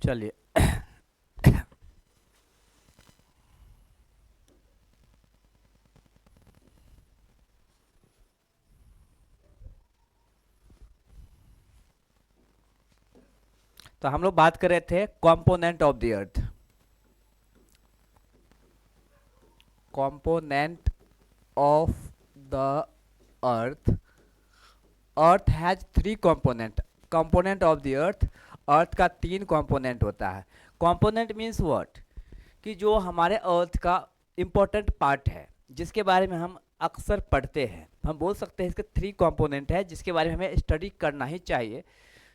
चलिए। तो हम लोग बात कर रहे थे component of the earth. Component of the earth. Earth has three component. Component of the earth. Earth का तीन कंपोनेंट होता है। Component means what? कि जो हमारे अर्थ का इम्पोर्टेंट पार्ट है, जिसके बारे में हम अक्सर पढ़ते हैं, हम बोल सकते हैं इसके थ्री कंपोनेंट है जिसके बारे में हमें स्टडी करना ही चाहिए।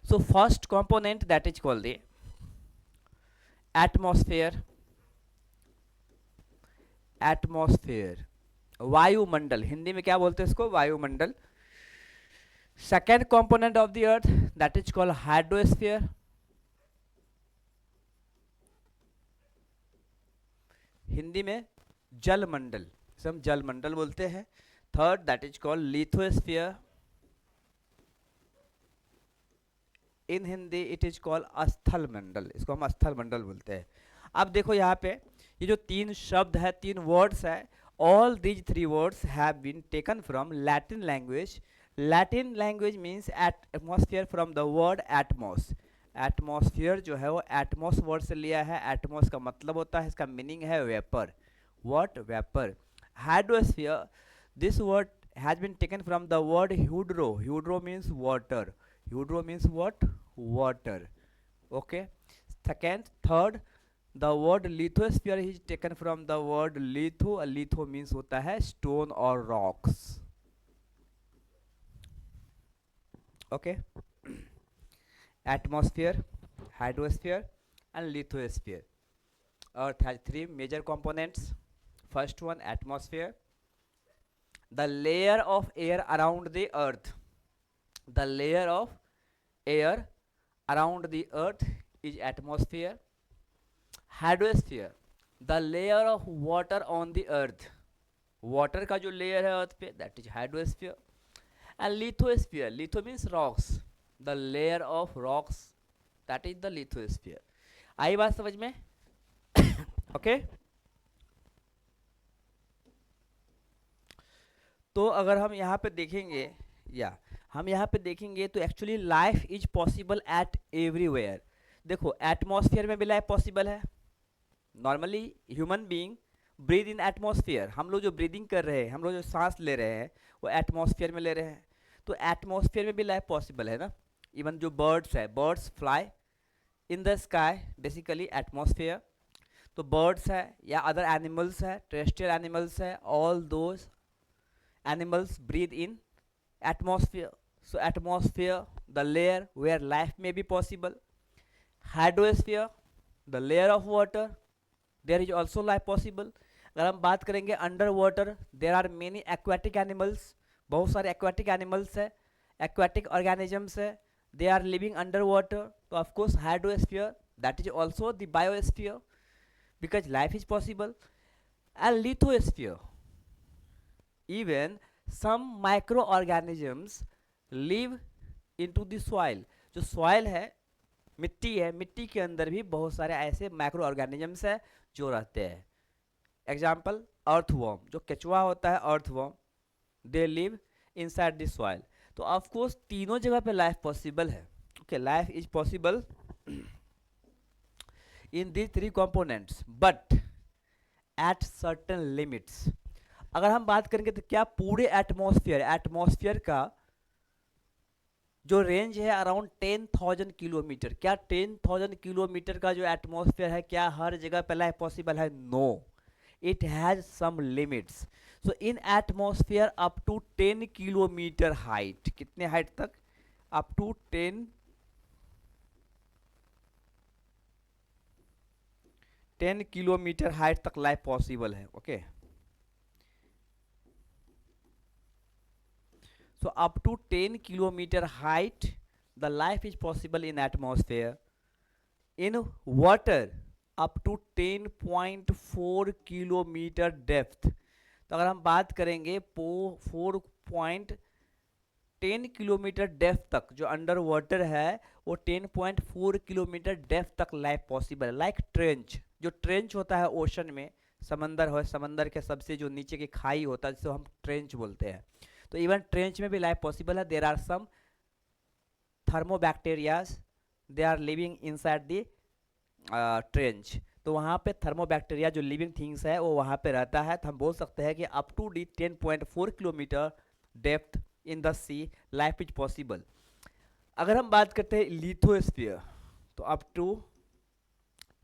So first component that is called the atmosphere. Atmosphere, वायुमंडल, हिंदी में क्या बोलते हैं इसको? वायुमंडल। Second component of the earth that is called hydrosphere. Hindi में जलमंडल, इसे हम जलमंडल बोलते हैं। Third that is called lithosphere. In Hindi it is called स्थल मंडल, इसको हम स्थल मंडल बोलते हैं। अब देखो यहाँ पे ये जो तीन शब्द है, तीन वर्ड्स है, all these three words have been taken from Latin language. Latin language means atmosphere from the word atmos. Atmosphere जो है वो एटमॉस वर्ड से लिया है। एटमॉस का मतलब होता है, इसका मीनिंग है vapour. What? Vapour. Hydrosphere, this word has been taken from the word hydro. Hydro means water. Hydro means what? Water. Okay. Second, third, the word lithosphere is taken from the word litho. Litho means होता है stone और rocks. Okay. Atmosphere, hydrosphere and lithosphere. Earth has three major components. First one, atmosphere, the layer of air around the earth. The layer of air around the earth is atmosphere. Hydrosphere, the layer of water on the earth. Water का जो layer है earth पे, that is hydrosphere. And lithosphere, litho means rocks, the layer of rocks, that is the lithosphere. आई बात समझ में? Okay. तो अगर हम यहाँ पे देखेंगे, या हम यहाँ पे देखेंगे तो actually life is possible at everywhere. देखो, एटमॉस्फेयर में भी लाइफ पॉसिबल है। Normally human being breathe in atmosphere. हम लोग जो ब्रीदिंग कर रहे हैं, हम लोग जो सांस ले रहे हैं, वो एटमॉस्फेयर में ले रहे हैं। तो एटमॉस्फेयर में भी लाइफ पॉसिबल है ना। इवन जो बर्ड्स है, birds fly in the sky, basically atmosphere. तो बर्ड्स है या अदर एनिमल्स है, टेरेस्ट्रियल एनिमल्स है, all those animals breathe in atmosphere. So atmosphere, the layer where life may be possible. Hydrosphere, the layer of water, there is also life possible. अगर हम बात करेंगे under water, there are many aquatic animals, बहुत सारे aquatic animals है, aquatic organisms है, they are living under water. तो of course hydrosphere, that is also the biosphere, because life is possible. And lithosphere, even some microorganisms live into the soil. जो soil है, मिट्टी है, मिट्टी के अंदर भी बहुत सारे ऐसे माइक्रो ऑर्गेनिजम्स है जो रहते हैं। एग्जाम्पल, अर्थवॉर्म, जो केचुआ होता है, earthworm, they live inside the soil. तो ऑफकोर्स तीनों जगह पे लाइफ पॉसिबल है। Okay, life is possible in the three components but at certain limits. अगर हम बात करेंगे तो क्या पूरे एटमॉस्फेयर का जो रेंज है अराउंड 10,000 किलोमीटर, क्या 10,000 किलोमीटर का जो एटमॉस्फेयर है, क्या हर जगह पे लाइफ पॉसिबल है? No, it has some limits. So in atmosphere up to 10 kilometre height, कितने हाइट तक? अप टू 10 किलोमीटर हाइट तक लाइफ पॉसिबल है। Okay, so up to 10 kilometer height the life is possible in atmosphere. In water up to 10.4 kilometre depth. तो अगर हम बात करेंगे 4 10 kilometre depth तक जो अंडर वाटर है, वो 10.4 किलोमीटर डेप्थ तक लाइफ पॉसिबल है। लाइक ट्रेंच, जो ट्रेंच होता है ओशन में, समंदर हो, समंदर के सबसे जो नीचे की खाई होता है जिसे हम ट्रेंच बोलते हैं, तो इवन ट्रेंच में भी लाइफ पॉसिबल है। There are some thermobacterias, they are living inside the trench. तो वहाँ पे थर्मोबैक्टीरिया जो लिविंग थिंग्स है वो वहाँ पे रहता है। तो हम बोल सकते हैं कि up to the 10.4 kilometre depth in the sea life is possible. अगर हम बात करते हैं लिथोस्फीयर, तो up to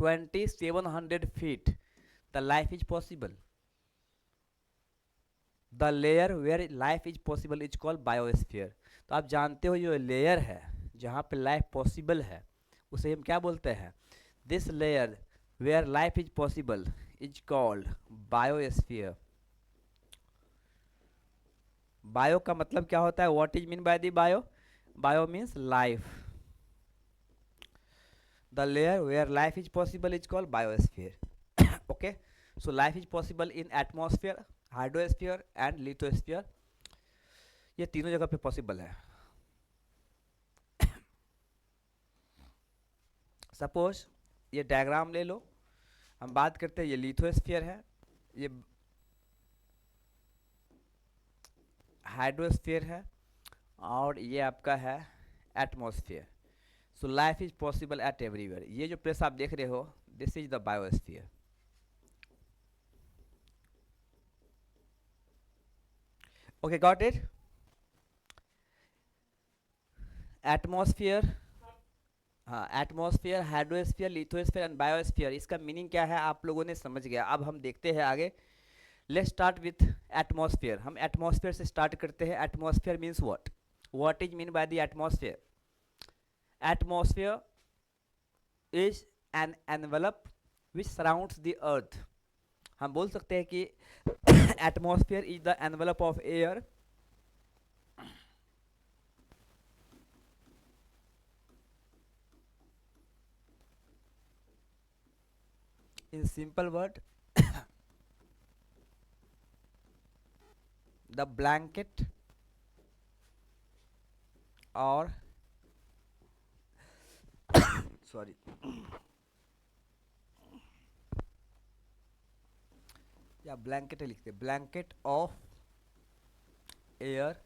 2700 feet the life is possible. The layer where life is possible is called biosphere. तो आप जानते हो जो लेयर है जहाँ पे लाइफ पॉसिबल है उसे हम क्या बोलते हैं? This layer where life is possible is called biosphere. Bio का मतलब क्या होता है? What is mean by the bio? Bio means life. The layer where life is possible is called biosphere. Okay, so life is possible in atmosphere, hydrosphere and lithosphere. ये तीनों जगह पे possible है। सपोज ये डायग्राम ले लो, हम बात करते हैं ये लिथोस्फीयर है, ये हाइड्रोस्फीयर है, और ये आपका है atmosphere. So life is possible at everywhere. ये जो प्लेस आप देख रहे हो, this is the biosphere. Okay, got it? Atmosphere, हाँ, atmosphere, hydrosphere, lithosphere and biosphere, इसका मीनिंग क्या है आप लोगों ने समझ गया। अब हम देखते हैं आगे। Let's start with atmosphere. हम एटमॉस्फेयर से स्टार्ट करते हैं। Atmosphere means what is mean by the atmosphere? Atmosphere is an envelope which surrounds the अर्थ। हम बोल सकते हैं कि atmosphere is the envelope of air in simple word, the blanket or sorry, या ब्लैंकेट लिखते, blanket of air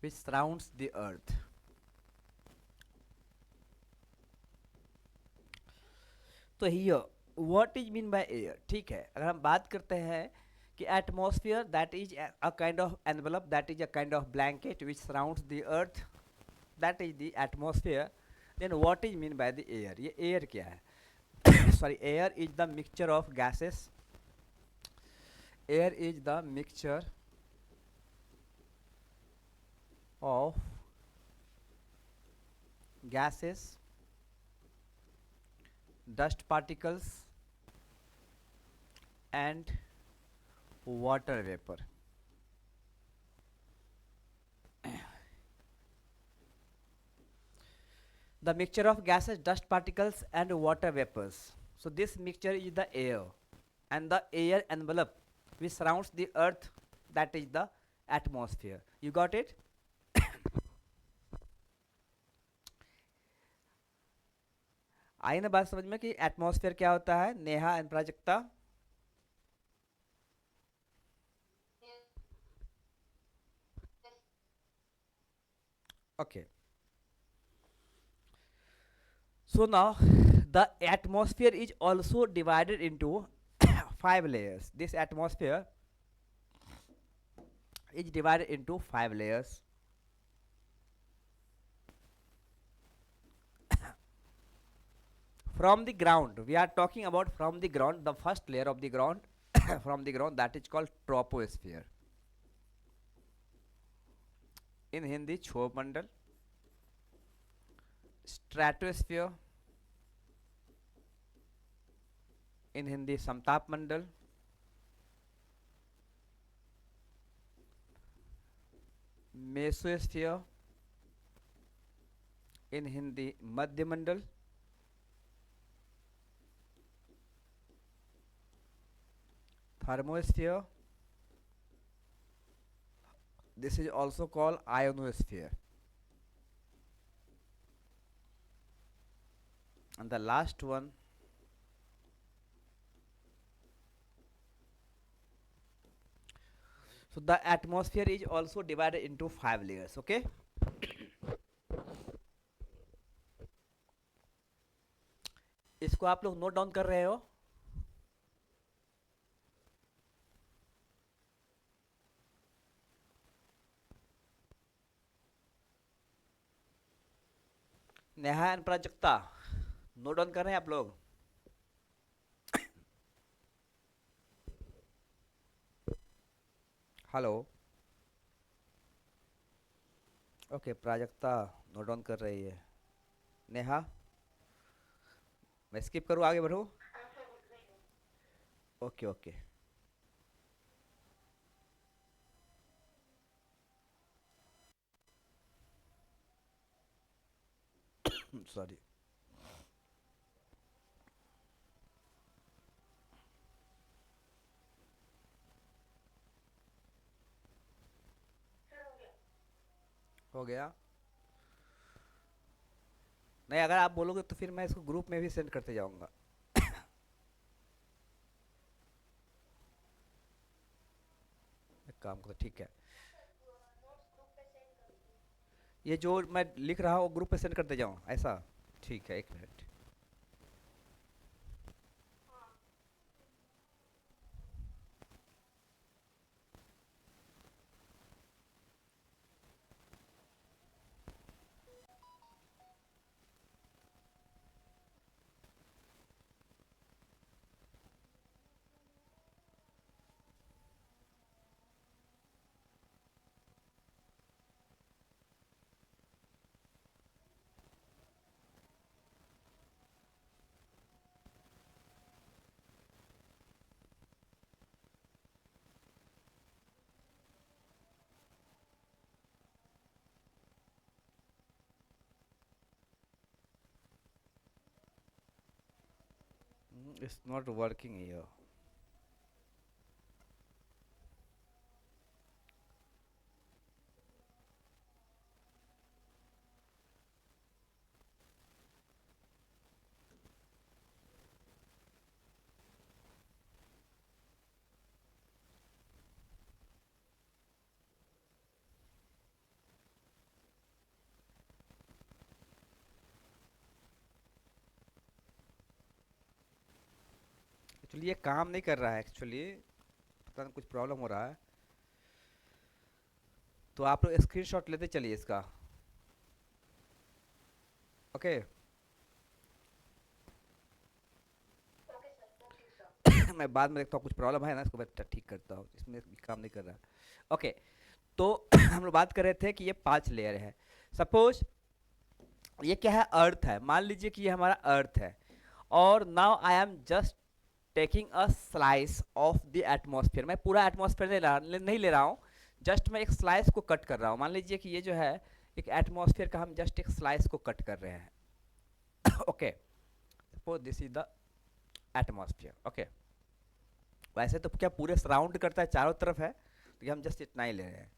which surrounds the earth। तो here what is mean by air, ठीक है। अगर हम बात करते हैं कि atmosphere that is a kind of envelope, that is a kind of blanket which surrounds the earth, that is the atmosphere. Then what is mean by the air? ये air क्या है? Sorry, air is the mixture of gases. Air is the mixture of gases, dust particles and water vapor। The mixture of gases, dust particles and water vapors. So this mixture is the air, and the air envelope which surrounds the earth, that is the atmosphere। You got it? आई ना बात समझ में कि atmosphere क्या होता है? Neha and Prajakta. Okay, so now the atmosphere is also divided into 5 layers। This atmosphere is divided into 5 layers। From the ground, we are talking about from the ground, the first layer of the ground from the ground, that is called troposphere, in Hindi क्षोभ मंडल। Stratosphere, in Hindi समताप मंडल। Mesosphere, in Hindi मध्य मंडल। thermosphere. This is also called ionosphere. And the last one, so the atmosphere is also divided into 5 layers. Okay, इसको आप लोग note down कर रहे हो? Neha and Prajakta, note down कर रहे हैं आप लोग? Hello. Okay, Prajakta note down कर रही है। नेहा, मैं स्किप करूँ, आगे बढ़ूँ? Okay okay. सॉरी। हो गया? नहीं, अगर आप बोलोगे तो फिर मैं इसको ग्रुप में भी सेंड करते जाऊंगा। एक काम करो, ठीक है, ये जो मैं लिख रहा हूँ ग्रुप पे सेंड करते जाऊँ, ऐसा? ठीक है, 1 minute. It's not working here. Actually ये काम नहीं कर रहा है, एक्चुअली पता नहीं कुछ प्रॉब्लम हो रहा है। तो आप लोग स्क्रीनशॉट लेते चलिए इसका। ओके। मैं बाद में देखता हूँ, कुछ प्रॉब्लम है ना, इसको मैं ठीक करता हूँ, इसमें भी काम नहीं कर रहा है। ओके, तो हम लोग बात कर रहे थे कि ये 5 लेयर है। सपोज ये क्या है, अर्थ है, मान लीजिए कि ये हमारा अर्थ है, और now I am just taking a slice of the atmosphere. मैं पूरा एटमॉस्फेयर नहीं ले रहा हूँ, जस्ट मैं एक स्लाइस को कट कर रहा हूँ। मान लीजिए कि ये जो है एक एटमॉस्फेयर का, हम जस्ट एक स्लाइस को कट कर रहे हैं। Okay, suppose this is the atmosphere. Okay, वैसे तो क्या पूरे सराउंड करता है, चारों तरफ है, तो ये हम जस्ट इतना ही ले रहे हैं।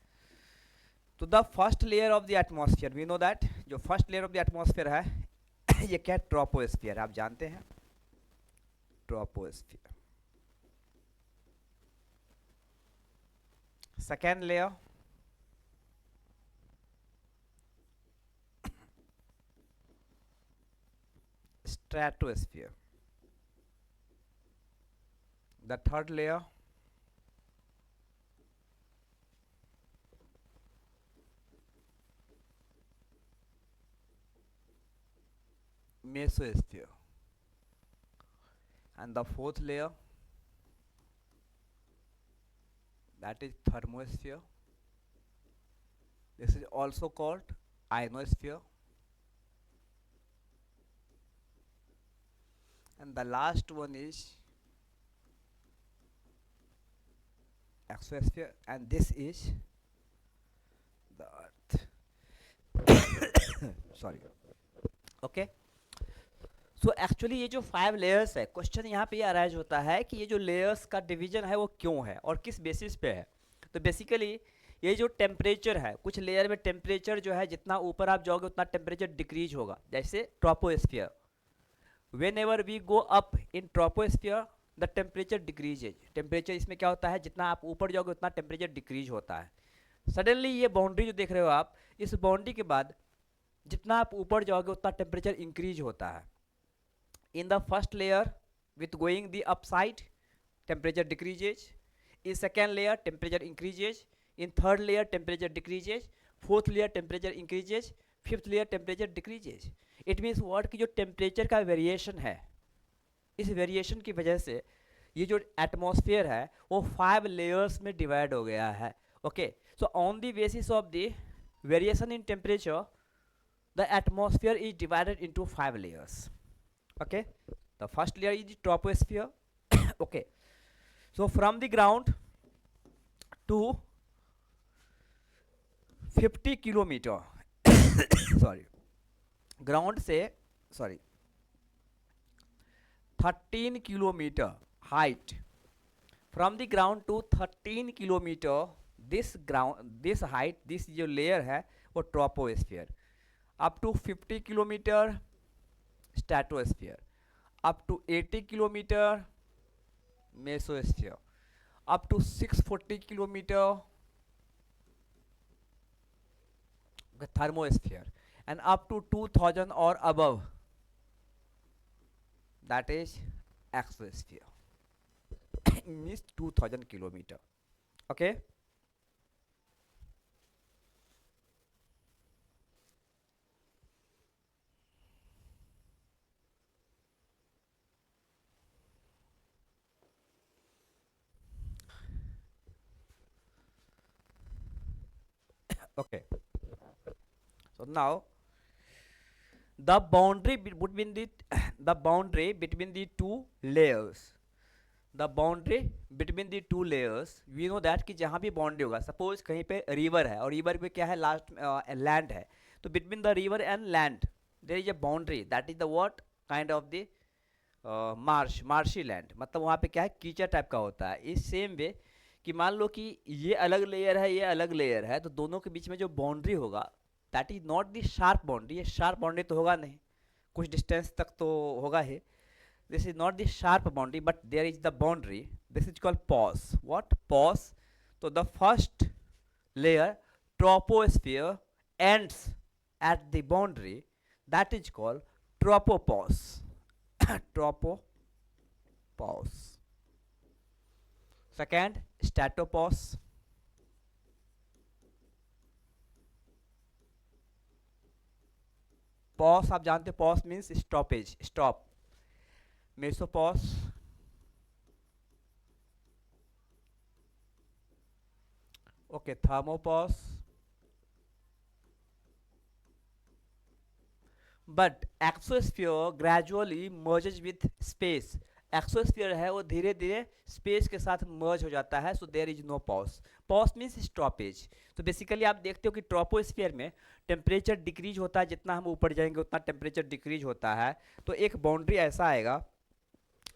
तो the first layer of the atmosphere, we know that जो first layer of the atmosphere है ये क्या है, ट्रोपोस्फियर, आप जानते हैं troposphere. Second layer stratosphere. The third layer mesosphere, and the fourth layer, that is thermosphere. This is also called ionosphere. And the last one is exosphere, and this is the earth. Sorry. Okay, so actually ये जो 5 layers है, question यहाँ पे ये arise होता है कि ये जो लेयर्स का डिवीजन है वो क्यों है और किस बेसिस पे है। तो बेसिकली ये जो टेम्परेचर है, कुछ लेयर में टेम्परेचर जो है जितना ऊपर आप जाओगे उतना टेम्परेचर डिक्रीज होगा, जैसे troposphere. Whenever we go up in troposphere the temperature decreases. Temperature इसमें क्या होता है, जितना आप ऊपर जाओगे उतना टेम्परेचर डिक्रीज होता है। सडनली ये बाउंड्री जो देख रहे हो आप, इस बाउंड्री के बाद जितना आप ऊपर जाओगे उतना टेम्परेचर इंक्रीज होता है। In the first layer with going the upside, temperature decreases. In second layer temperature increases. In third layer temperature decreases. Fourth layer temperature increases. Fifth layer temperature decreases. It means what कि जो temperature का variation है, इस variation की वजह से ये जो atmosphere है वो 5 layers में divide हो गया है। Okay, so on the basis of the variation in temperature, the atmosphere is divided into 5 layers. Okay, the first layer is the troposphere. Okay, so from the ground to 50 kilometre sorry, ground से sorry 13 kilometre height, from the ground to 13 kilometre, this height, this जो layer है वो troposphere. Up to 50 kilometre stratosphere, up to 80 kilometer mesosphere, up to 640 kilometer thermosphere, and up to 2000 or above, that is exosphere. Means 2000 kilometer. Okay, okay, so now the boundary between the the boundary between the two layers, the boundary between the two layers, we know that कि जहाँ भी boundary होगा, suppose कहीं पे river है और river पे क्या है, लास्ट लैंड है, तो between the river and land there is a boundary, that is the what kind of the marshy land, मतलब वहाँ पे क्या है, कीचड़ टाइप का होता है। इस सेम वे कि मान लो कि ये अलग लेयर है, ये अलग लेयर है, तो दोनों के बीच में जो बाउंड्री होगा that is not the sharp boundary. ये शार्प बाउंड्री तो होगा नहीं, कुछ डिस्टेंस तक तो होगा ही। This is not the sharp boundary, but there is the boundary. This is called pause. What? Pause. So the first layer, troposphere, ends at the boundary. That is called tropopause. Tropopause. Second, stratopause. Pause आप जानते हो, pause means stoppage, stop. Mesopause, okay, thermopause, but exosphere gradually merges with space. Exosphere है वो धीरे धीरे space के साथ merge हो जाता है, so there is no pause. Pause means stoppage. तो बेसिकली आप देखते हो कि ट्रोपोस्फीयर में टेम्परेचर डिक्रीज होता है, जितना हम ऊपर जाएंगे उतना टेम्परेचर डिक्रीज होता है। तो एक बाउंड्री ऐसा आएगा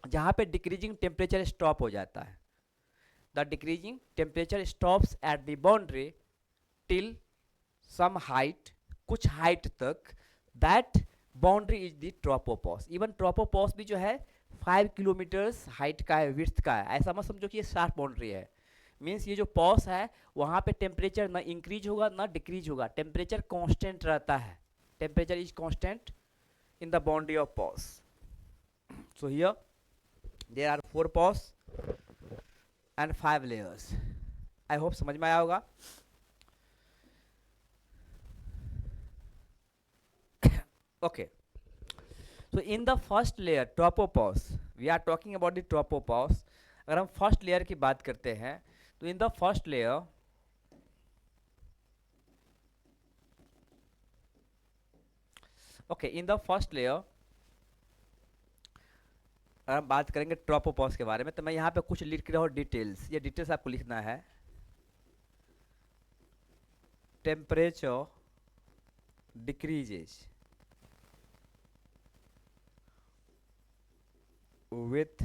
जहाँ पे डिक्रीजिंग टेम्परेचर स्टॉप हो जाता है। The decreasing temperature stops at the boundary till some height, कुछ हाइट तक, that boundary is the tropopause. Even tropopause भी जो है 5 किलोमीटर्स हाइट का है, विड्थ का है। ऐसा मत समझो कि ये शार्प बाउंड्री है। मीन्स ये जो पॉस है वहाँ पे टेम्परेचर ना इंक्रीज होगा ना डिक्रीज होगा, टेम्परेचर कांस्टेंट रहता है। Temperature is constant in the boundary of pause. So here there are 4 pause and 5 layers. I hope समझ में आया होगा। Okay, so in the first layer tropopause, we are talking about the tropopause। अगर हम first layer की बात करते हैं तो in the first layer okay, in the first layer अगर हम बात करेंगे ट्रोपोपॉज के बारे में तो मैं यहाँ पे कुछ लिख रहा हूँ डिटेल्स। ये डिटेल्स आपको लिखना है। Temperature decreases with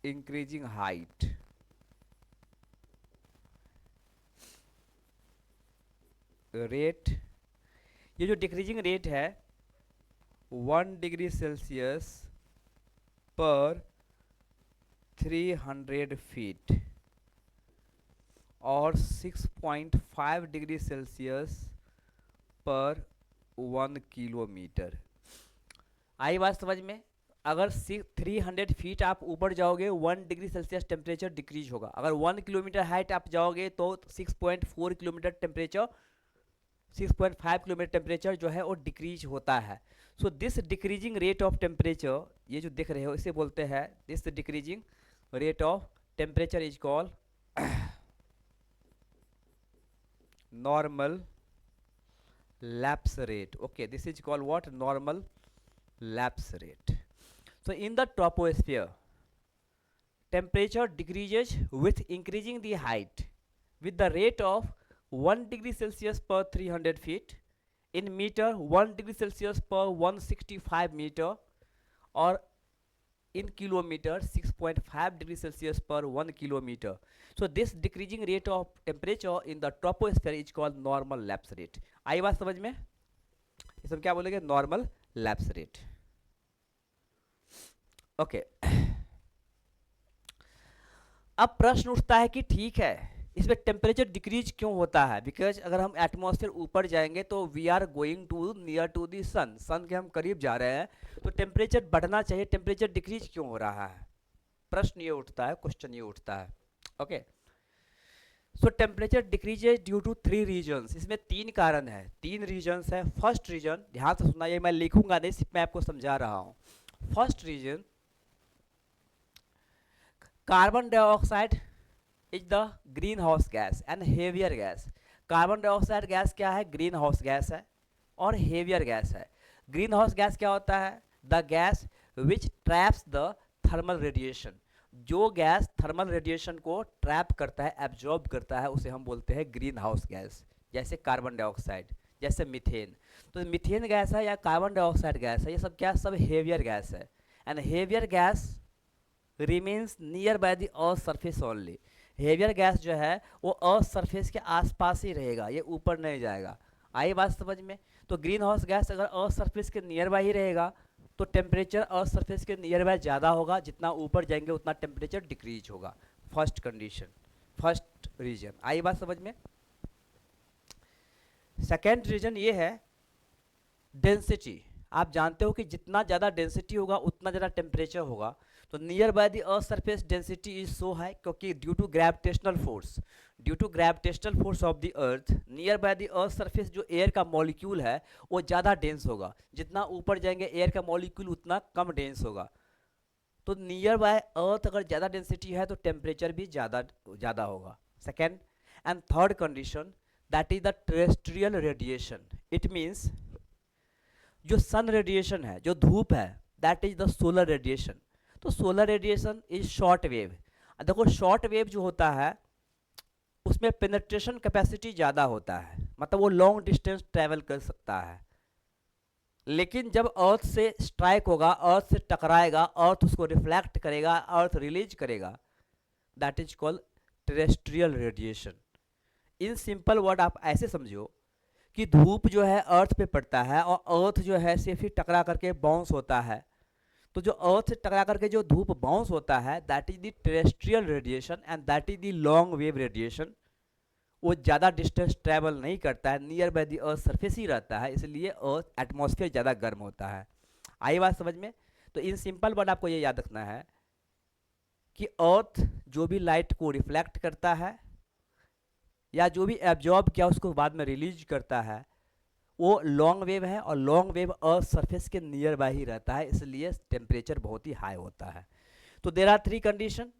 increasing height. Rate, ये जो डिक्रीजिंग रेट है 1 डिग्री सेल्सियस पर 300 फीट और 6.5 डिग्री सेल्सियस पर 1 किलोमीटर। आई बात समझ में? अगर 300 फीट आप ऊपर जाओगे 1 डिग्री सेल्सियस टेम्परेचर डिक्रीज होगा। अगर 1 किलोमीटर हाइट आप जाओगे तो 6.4 किलोमीटर टेम्परेचर 6.5 किलोमीटर टेम्परेचर जो है वो डिक्रीज होता है। So this decreasing rate of temperature, ये जो दिख रहे हो इसे बोलते हैं, this decreasing rate of temperature is called normal lapse rate. Okay, this is called what? Normal lapse rate. So in the troposphere, temperature decreases with increasing the height with the rate of 1 degree Celsius per 300 feet, in meter 1 degree Celsius per 165 meter, or in kilometer 6.5 degree Celsius per 1 kilometer. So this decreasing rate of temperature in the troposphere is called normal lapse rate. आई बात समझ में? ये सब क्या बोलेंगे? Normal lapse rate. Okay, अब प्रश्न उठता है कि ठीक है, इसमें टेम्परेचर डिक्रीज क्यों होता है? बिकॉज अगर हम एटमॉस्फेयर ऊपर जाएंगे तो we are going to near to the sun, sun के हम करीब जा रहे हैं, तो टेम्परेचर बढ़ना चाहिए, टेम्परेचर डिक्रीज क्यों हो रहा है? प्रश्न ये उठता है, क्वेश्चन ये उठता है। Okay, so temperature decreases due to 3 reasons. इसमें 3 कारण है, 3 रीजन्स है। फर्स्ट रीजन, ध्यान से सुनना, ये मैं लिखूंगा नहीं, सिर्फ मैं आपको समझा रहा हूँ। First reason, carbon dioxide is the green house gas and heavier gas. Carbon dioxide gas क्या है? ग्रीन हाउस गैस है और हेवियर गैस है। ग्रीन हाउस गैस क्या होता है? The gas which traps the thermal radiation. जो गैस थर्मल रेडिएशन को ट्रैप करता है, एब्जॉर्ब करता है, उसे हम बोलते हैं ग्रीन हाउस गैस। जैसे कार्बन डाइऑक्साइड, जैसे मीथेन। तो मीथेन गैस है या कार्बन डाइऑक्साइड गैस है, ये सब क्या? सब हेवियर गैस है। And heavier gas remains near by the earth surface only. Heavier gas जो है वो अर्थ सरफेस के आसपास ही रहेगा, ये ऊपर नहीं जाएगा। आई बात समझ में? तो ग्रीन हाउस गैस अगर अर्थ सरफेस के नियर बाय ही रहेगा तो टेम्परेचर अर्थ सरफेस के नियर बाय ज़्यादा होगा, जितना ऊपर जाएंगे उतना टेम्परेचर डिक्रीज होगा। First condition, first reason. आई बात समझ में? सेकेंड रीजन ये है डेंसिटी। आप जानते हो कि जितना ज़्यादा डेंसिटी होगा उतना ज़्यादा टेम्परेचर होगा। तो near by the earth surface density is so high, क्योंकि due to gravitational force, due to gravitational force of the earth, near by the earth surface जो एयर का मॉलिक्यूल है वो ज़्यादा डेंस होगा। जितना ऊपर जाएंगे एयर का मॉलिक्यूल उतना कम डेंस होगा। तो नियर बाय अर्थ अगर ज़्यादा डेंसिटी है तो टेम्परेचर भी ज़्यादा होगा। Second and third condition, that is the terrestrial radiation. It means जो सन रेडिएशन है, जो धूप है, that is the solar radiation. तो solar radiation is short wave. देखो शॉर्ट वेव जो होता है उसमें पेनिट्रेशन कैपेसिटी ज़्यादा होता है, मतलब वो लॉन्ग डिस्टेंस ट्रैवल कर सकता है। लेकिन जब अर्थ से स्ट्राइक होगा, अर्थ से टकराएगा, अर्थ उसको रिफ्लेक्ट करेगा, अर्थ रिलीज करेगा, that is called terrestrial radiation. In simple word आप ऐसे समझो कि धूप जो है अर्थ पे पड़ता है और अर्थ जो है सिर्फ ही टकरा करके बाउंस होता है। तो जो अर्थ से टकरा करके जो धूप बाउंस होता है that is the terrestrial radiation and that is the long wave radiation. वो ज़्यादा डिस्टेंस ट्रैवल नहीं करता है, near by the earth surface ही रहता है, इसलिए अर्थ एटमॉस्फेयर ज़्यादा गर्म होता है। आई बात समझ में? तो इन सिंपल वर्ड आपको ये याद रखना है कि अर्थ जो भी लाइट को रिफ्लेक्ट करता है या जो भी एब्जॉर्ब किया उसको बाद में रिलीज करता है वो लॉन्ग वेव है, और लॉन्ग वेव अर्थ सरफेस के नियर बाय ही रहता है, इसलिए टेम्परेचर बहुत ही हाई होता है। तो देयर आर 3 कंडीशन,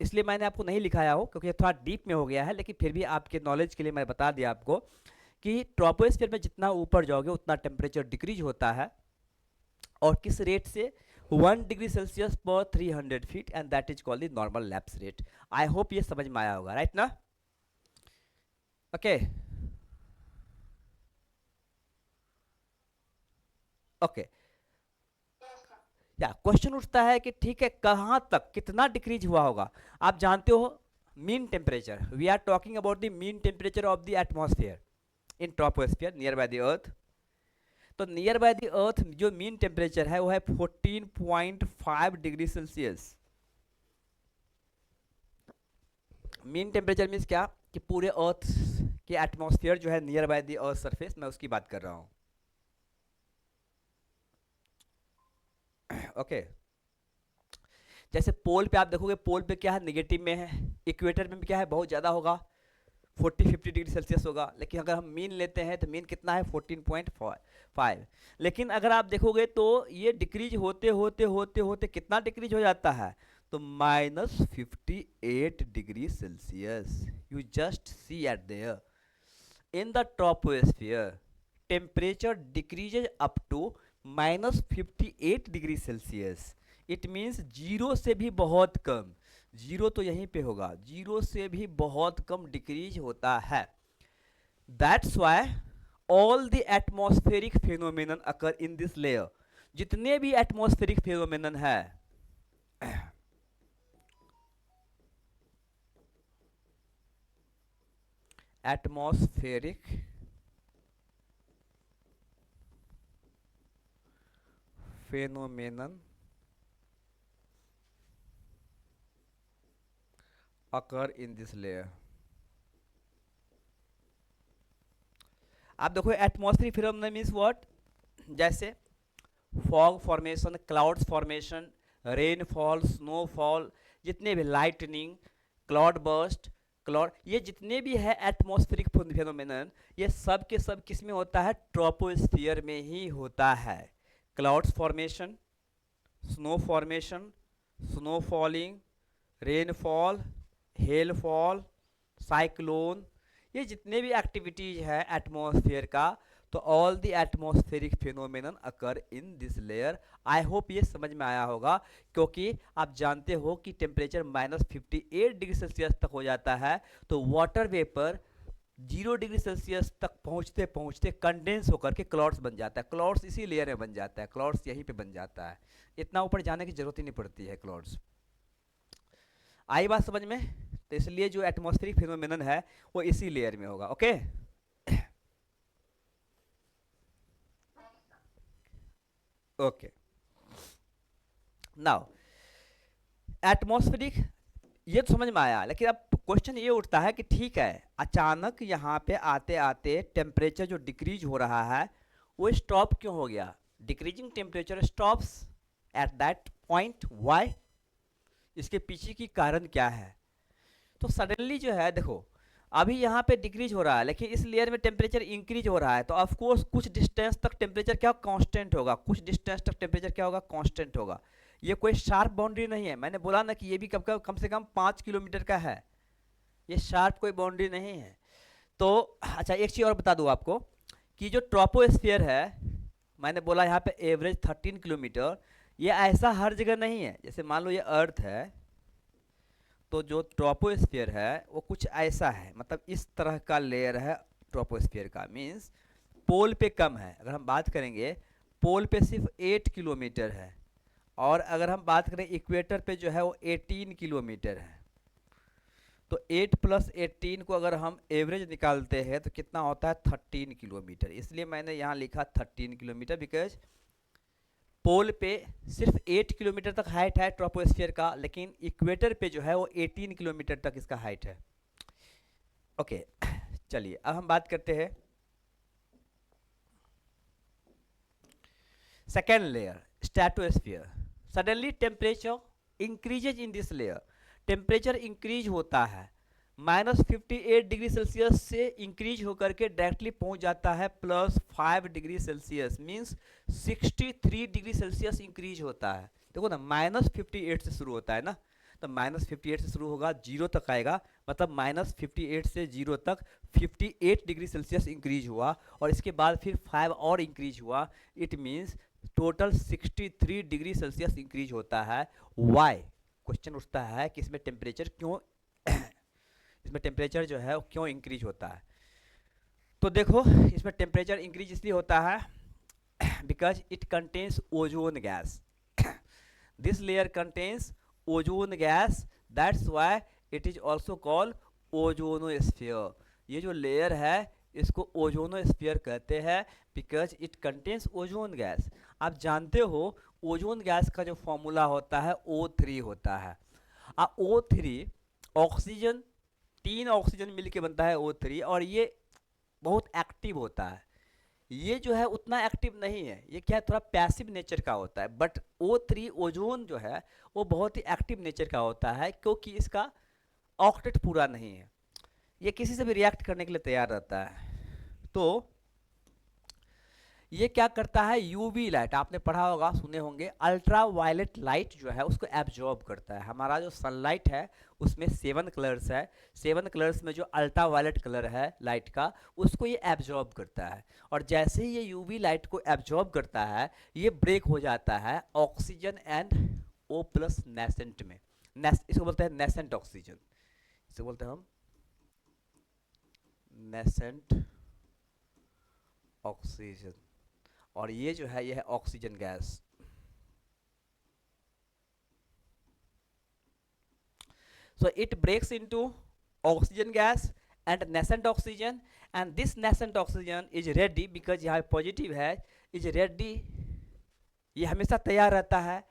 इसलिए मैंने आपको नहीं लिखाया हो क्योंकि थोड़ा डीप में हो गया है, लेकिन फिर भी आपके नॉलेज के लिए मैं बता दिया आपको कि ट्रोपोस्फीयर में जितना ऊपर जाओगे उतना टेम्परेचर डिक्रीज होता है, और किस रेट से? 1 डिग्री सेल्सियस पर 300 feet, and that is called the normal lapse rate. I hope ये समझ में आया होगा, राइट ना? ओके ओके, या क्वेश्चन उठता है कि ठीक है कहाँ तक कितना डिक्रीज हुआ होगा। आप जानते हो mean temperature, we are talking about the mean temperature of the atmosphere in troposphere near bye the earth. तो नियर बाय द अर्थ जो मीन टेम्परेचर है वो है 14.5 degree Celsius. Mean temperature means क्या कि पूरे अर्थ के एटमॉस्फेयर जो है near by the earth surface, मैं उसकी बात कर रहा हूँ। ओके जैसे पोल पे आप देखोगे, पोल पे क्या है नेगेटिव में है, इक्वेटर में भी क्या है बहुत ज़्यादा होगा 40-50 डिग्री सेल्सियस होगा। लेकिन अगर हम मीन लेते हैं तो मीन कितना है 14.5। लेकिन अगर आप देखोगे तो ये डिक्रीज होते होते होते होते कितना डिक्रीज हो जाता है, तो -58 degree Celsius. You just see at there in the troposphere temperature decreases up to -58 degree Celsius. It means zero से भी बहुत कम, जीरो तो यहीं पे होगा, जीरो से भी बहुत कम डिक्रीज होता है। That's why all the atmospheric phenomenon occur in this layer. जितने भी एटमॉस्फेरिक फेनोमेनन है atmospheric phenomenon occur in this layer. आप देखो एटमॉस्फेरिक फेनोमेनन मीन्स व्हाट, जैसे fog formation, clouds formation, rainfall, snowfall, जितने भी लाइटनिंग, क्लाउड बर्स्ट, क्लाउड, ये जितने भी है एटमॉस्फेरिक फेनोमेनन, ये सब के सब किस में होता है, ट्रोपोस्फियर में ही होता है। Clouds formation, snow formation, snow falling, rainfall, hailfall, cyclone, ये जितने भी एक्टिविटीज है एटमॉस्फेयर का, तो all the atmospheric phenomenon occur in this layer. I hope ये समझ में आया होगा, क्योंकि आप जानते हो कि टेम्परेचर -58 डिग्री सेल्सियस तक हो जाता है तो वाटर वेपर 0 डिग्री सेल्सियस तक पहुंचते पहुंचते कंडेंस होकर के क्लाउड्स बन जाता है। क्लाउड्स इसी लेयर में बन जाता है, क्लाउड्स यहीं पे बन जाता है, इतना ऊपर जाने की जरूरत ही नहीं पड़ती है क्लाउड्स। आई बात समझ में? तो इसलिए जो एटमॉस्फेरिक फिनोमेनन है वो इसी लेयर में होगा। ओके ओके नाउ एटमॉस्फेरिक ये तो समझ में आया, लेकिन अब क्वेश्चन ये उठता है कि ठीक है अचानक यहाँ पे आते आते टेम्परेचर जो डिक्रीज हो रहा है वो स्टॉप क्यों हो गया? Decreasing temperature stops at that point, why? इसके पीछे की कारण क्या है? तो सडनली जो है देखो अभी यहाँ पे डिक्रीज हो रहा है लेकिन इस लेयर में टेम्परेचर इंक्रीज हो रहा है, तो ऑफ कोर्स कुछ डिस्टेंस तक टेम्परेचर क्या कांस्टेंट होगा, कुछ डिस्टेंस तक टेम्परेचर क्या होगा, कांस्टेंट होगा। ये कोई शार्प बाउंड्री नहीं है, मैंने बोला ना कि ये भी कम से कम 5 किलोमीटर का है, ये शार्प कोई बाउंड्री नहीं है। तो अच्छा एक चीज़ और बता दूँ आपको कि जो ट्रोपोस्फियर है, मैंने बोला यहाँ पे एवरेज 13 किलोमीटर, ये ऐसा हर जगह नहीं है। जैसे मान लो ये अर्थ है, तो जो ट्रोपोस्फियर है वो कुछ ऐसा है, मतलब इस तरह का लेयर है ट्रोपोस्फियर का, मीन्स पोल पे कम है। अगर हम बात करेंगे पोल पे सिर्फ 8 किलोमीटर है, और अगर हम बात करें इक्वेटर पे जो है वो 18 किलोमीटर है। तो 8 + 18 को अगर हम एवरेज निकालते हैं तो कितना होता है 13 किलोमीटर। इसलिए मैंने यहाँ लिखा 13 किलोमीटर, बिकॉज पोल पे सिर्फ 8 किलोमीटर तक हाइट है ट्रोपोस्फियर का, लेकिन इक्वेटर पे जो है वो 18 किलोमीटर तक इसका हाइट है। ओके चलिए अब हम बात करते हैं second layer, stratosphere. Suddenly temperature increases in this layer, temperature increase होता है -58 डिग्री सेल्सियस से इंक्रीज होकर के डायरेक्टली पहुंच जाता है +5 degree Celsius, means 63 degree Celsius increase होता है। देखो ना -58 से शुरू होता है ना, तो -58 से शुरू होगा 0 तक आएगा, मतलब -58 से 0 तक 58 डिग्री सेल्सियस इंक्रीज हुआ, और इसके बाद फिर 5 और इंक्रीज हुआ। It means total 63 degree Celsius increase होता है। वाई? क्वेश्चन उठता है कि इसमें टेम्परेचर क्यों इसमें टेम्परेचर जो है वो क्यों इंक्रीज होता है? तो देखो इसमें टेम्परेचर इंक्रीज इसलिए होता है because it contains ozone gas. This layer contains ozone gas, that's why it is also called ozonosphere. ये जो लेयर है इसको ओजोनोस्फीयर कहते हैं because it contains ozone gas. आप जानते हो ओजोन गैस का जो फॉर्मूला होता है O3 होता है। O3 ऑक्सीजन, 3 ऑक्सीजन मिलके बनता है O3, और ये बहुत एक्टिव होता है। ये जो है उतना एक्टिव नहीं है, ये क्या है थोड़ा पैसिव नेचर का होता है, बट O3 ओजोन जो है वो बहुत ही एक्टिव नेचर का होता है क्योंकि इसका ऑक्टेट पूरा नहीं है, ये किसी से भी रिएक्ट करने के लिए तैयार रहता है। तो ये क्या करता है, यूवी लाइट आपने पढ़ा होगा, सुने होंगे, अल्ट्रा वायलेट लाइट जो है उसको एब्जॉर्ब करता है। हमारा जो सनलाइट है उसमें 7 कलर्स है, 7 कलर्स में जो अल्ट्रा वायलेट कलर है लाइट का उसको ये एब्जॉर्ब करता है। और जैसे ही ये यूवी लाइट को एब्जॉर्ब करता है ये ब्रेक हो जाता है oxygen and O plus nascent में। इसको बोलते हैं नेसेंट ऑक्सीजन, इसे बोलते हैं हम नेसेंट ऑक्सीजन। और ये जो है ये है oxygen gas. So it breaks into oxygen gas and nascent oxygen, and this nascent oxygen is ready because यहाँ पॉजिटिव है, इज रेडी, ये हमेशा तैयार रहता है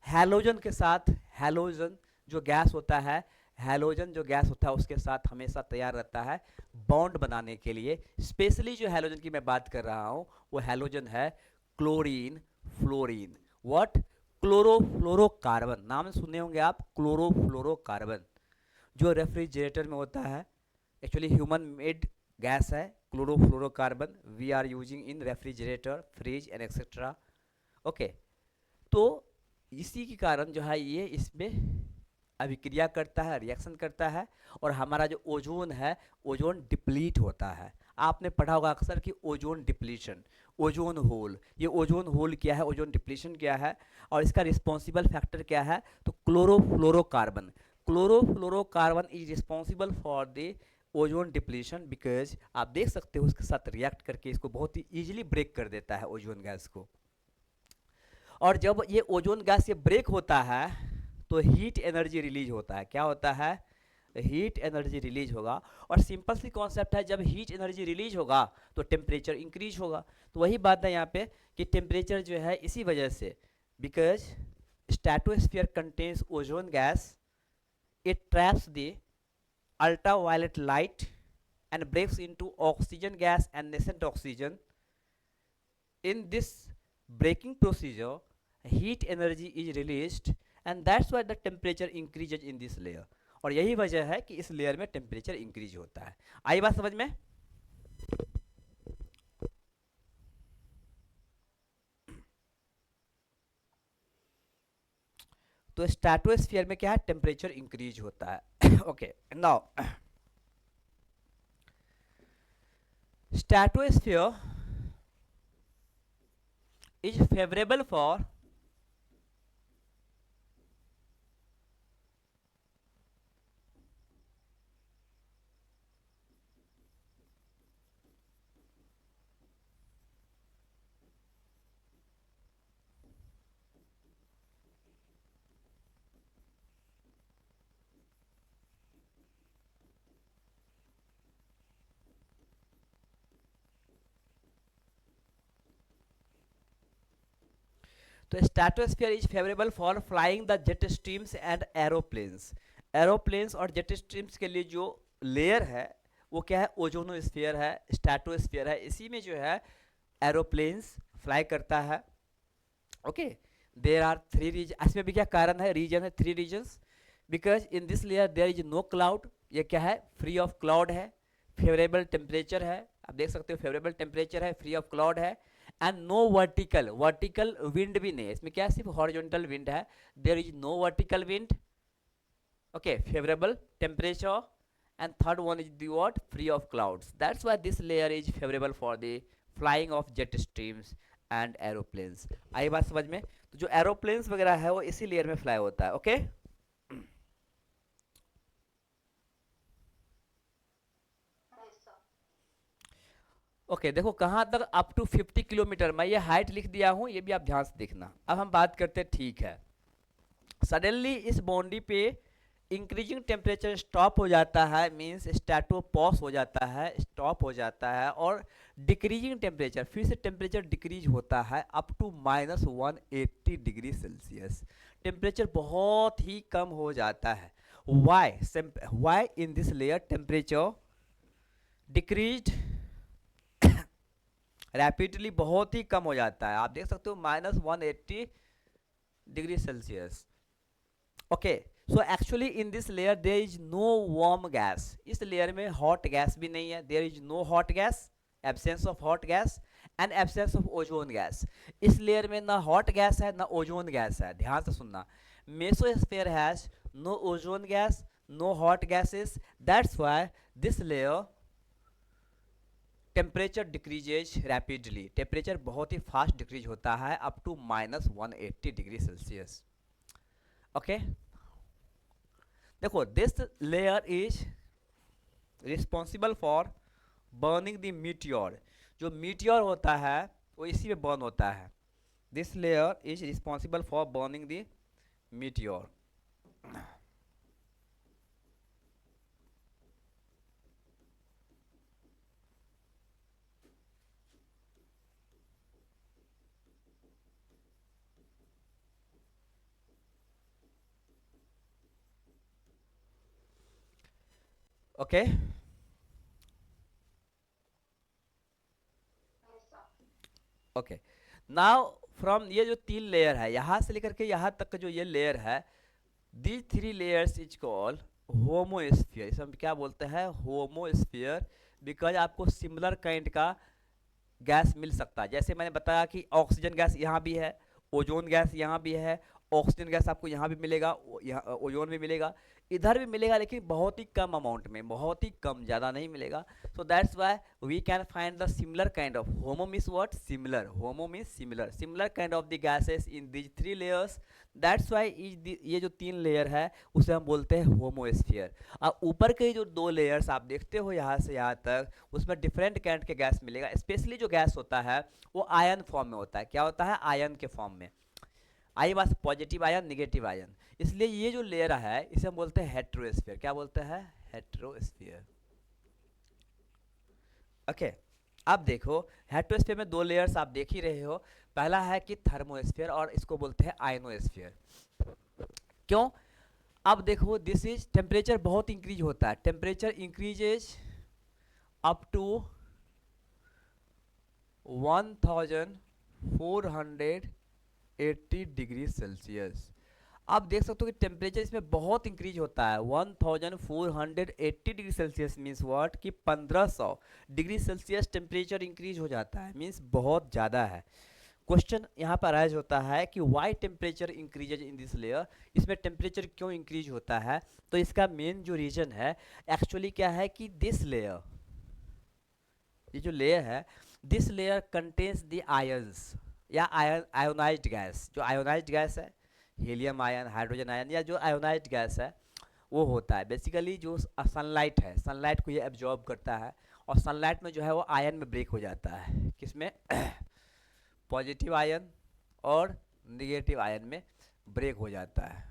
हैलोजन के साथ। हैलोजन जो गैस होता है, हैलोजन जो गैस होता है उसके साथ हमेशा तैयार रहता है बॉन्ड बनाने के लिए। स्पेशली जो हैलोजन की मैं बात कर रहा हूँ वो हैलोजन है क्लोरीन, फ्लोरीन, व्हाट, क्लोरोफ्लोरोकार्बन। नाम सुने होंगे आप, क्लोरोफ्लोरोकार्बन जो रेफ्रिजरेटर में होता है, एक्चुअली ह्यूमन मेड गैस है chlorofluorocarbon, we are using in refrigerator, fridge and etcetera. Okay, तो इसी के कारण जो है ये इसमें अभिक्रिया करता है, रिएक्शन करता है, और हमारा जो ओजोन है ओजोन डिप्लीट होता है। आपने पढ़ा होगा अक्सर कि ओजोन डिप्लीशन, ओजोन होल, ये ओजोन होल क्या है, ओजोन डिप्लीशन क्या है, और इसका रिस्पॉन्सिबल फैक्टर क्या है, तो chlorofluorocarbon. Chlorofluorocarbon is responsible for the ozone depletion because आप देख सकते हो उसके साथ रिएक्ट करके इसको बहुत ही ईजिली ब्रेक कर देता है ओजोन गैस को। और जब ये ओजोन गैस ये ब्रेक होता है तो हीट एनर्जी रिलीज होता है। क्या होता है, हीट एनर्जी रिलीज होगा। और सिंपल सी कॉन्सेप्ट है, जब हीट एनर्जी रिलीज होगा तो टेम्परेचर इंक्रीज होगा। तो वही बात है यहाँ पे कि टेम्परेचर जो है इसी वजह से, because stratosphere contains ozone gas, it traps the ultraviolet light and breaks into oxygen gas and nascent oxygen. In this breaking procedure heat energy is released and that's why the temperature increases in this layer. और यही वजह है कि इस layer में temperature increase होता है। आई बात समझ में? तो स्ट्रेटोस्फीयर में क्या है, टेम्परेचर इंक्रीज होता है। Okay, now stratosphere is favorable for तो stratosphere is favourable for flying the jet streams and aeroplanes. Aeroplanes और जेट स्ट्रीम्स के लिए जो लेयर है वो क्या है, ओजोनोस्फीयर है, स्ट्रेटोस्फीयर है। इसी में जो है एरोप्लेन्स फ्लाई करता है। ओके, देर आर 3 रीजन, इसमें भी क्या कारण है, रीजन है 3 reasons, because in this layer there is no cloud, ये क्या है, फ्री ऑफ क्लाउड है, फेवरेबल टेम्परेचर है, आप देख सकते हो फेवरेबल टेम्परेचर है, फ्री ऑफ क्लाउड है, and no vertical, vertical wind भी नहीं है इसमें, क्या है, सिर्फ हॉरिजॉन्टल विंड है, there is no vertical wind. Okay, favourable temperature, and third one is the what, free of clouds. That's why this layer is favorable for the flying of jet streams and aeroplanes. आई बात समझ में? तो जो aeroplanes वगैरह है वो इसी layer में फ्लाई होता है। ओके, ओके, देखो कहाँ तक, अप टू 50 किलोमीटर, मैं ये हाइट लिख दिया हूँ, ये भी आप ध्यान से देखना। अब हम बात करते हैं, ठीक है, सडनली इस बाउंड्री पे इंक्रीजिंग टेम्परेचर स्टॉप हो जाता है, मीन्स स्टैटो पॉज हो जाता है, स्टॉप हो जाता है, और डिक्रीजिंग टेम्परेचर फिर से टेम्परेचर डिक्रीज होता है up to -180 degree Celsius. Temperature बहुत ही कम हो जाता है। Why in this layer temperature decrease rapidly, बहुत ही कम हो जाता है। आप देख सकते हो -180 degree Celsius. Okay, so actually in this layer there is no warm gas. इस लेयर में हॉट गैस भी नहीं है। There is no hot gas, absence of hot gas and absence of ozone gas. इस लेयर में ना hot gas है ना ओजोन गैस है। ध्यान से सुनना, mesosphere has no ozone gas, no hot gases, that's why this layer temperature decreases rapidly. Temperature बहुत ही फास्ट डिक्रीज होता है up to -180 degree Celsius. Okay, देखो this layer is responsible for burning the meteor. जो meteor होता है वो इसी में बर्न होता है। This layer is responsible for burning the meteor. Okay, okay, now from ये जो 3 लेयर है, यहाँ से लेकर के यहाँ तक का जो ये लेयर है, दी 3 लेयर्स इज कॉल्ड होमोस्फीयर। इसे हम क्या बोलते हैं? होमोस्फीयर। बिकॉज आपको सिमिलर काइंड का गैस मिल सकता है। जैसे मैंने बताया कि ऑक्सीजन गैस यहाँ भी है, ओजोन गैस यहाँ भी है, ऑक्सीजन गैस आपको यहाँ भी मिलेगा, यहाँ ओजोन भी मिलेगा, इधर भी मिलेगा, लेकिन बहुत ही कम अमाउंट में, बहुत ही कम, ज़्यादा नहीं मिलेगा। So that's why we can find the similar kind of, homo means what? Similar. Homo means similar, similar kind of the gases in these 3 layers. That's why ये जो 3 लेयर है उसे हम बोलते हैं होमोस्फीयर। अब ऊपर के जो 2 लेयर्स आप देखते हो यहाँ से यहाँ तक, उसमें डिफरेंट काइंड के गैस मिलेगा। स्पेशली जो गैस होता है वो आयन फॉर्म में होता है। क्या होता है? आयन के फॉर्म में। आई बात पॉजिटिव आयन, निगेटिव आयन। इसलिए ये जो लेयर है इसे हम बोलते हैं हेट्रोस्फीयर। क्या बोलते हैं? हेट्रोस्फीयर। ओके, अब देखो हेट्रोस्फीयर में 2 लेयर्स आप देख ही रहे हो। पहला है कि थर्मोस्फीयर, और इसको बोलते हैं आयनोस्फीयर। क्यों? अब देखो दिस इज टेम्परेचर बहुत इंक्रीज होता है। Temperature increases up to 1480 degree Celsius. आप देख सकते हो कि टेम्परेचर इसमें बहुत इंक्रीज होता है। 1480 डिग्री सेल्सियस मीन्स व्हाट? कि 1500 डिग्री सेल्सियस टेम्परेचर इंक्रीज हो जाता है, मीन्स बहुत ज़्यादा है। क्वेश्चन यहाँ पर राइज होता है कि why temperature increases in this layer. इसमें टेम्परेचर क्यों इंक्रीज होता है? तो इसका मेन जो रीजन है एक्चुअली क्या है कि दिस लेयर, ये जो लेयर है, this layer contains the ions या आयोनाइज्ड गैस। जो आयोनाइज्ड गैस है, हीलियम आयन, हाइड्रोजन आयन, या जो आयोनाइज्ड गैस है वो होता है बेसिकली जो सनलाइट है, सनलाइट को ये एब्जॉर्ब करता है, और सनलाइट में जो है वो आयन में ब्रेक हो जाता है। किसमें? पॉजिटिव आयन और निगेटिव आयन में ब्रेक हो जाता है।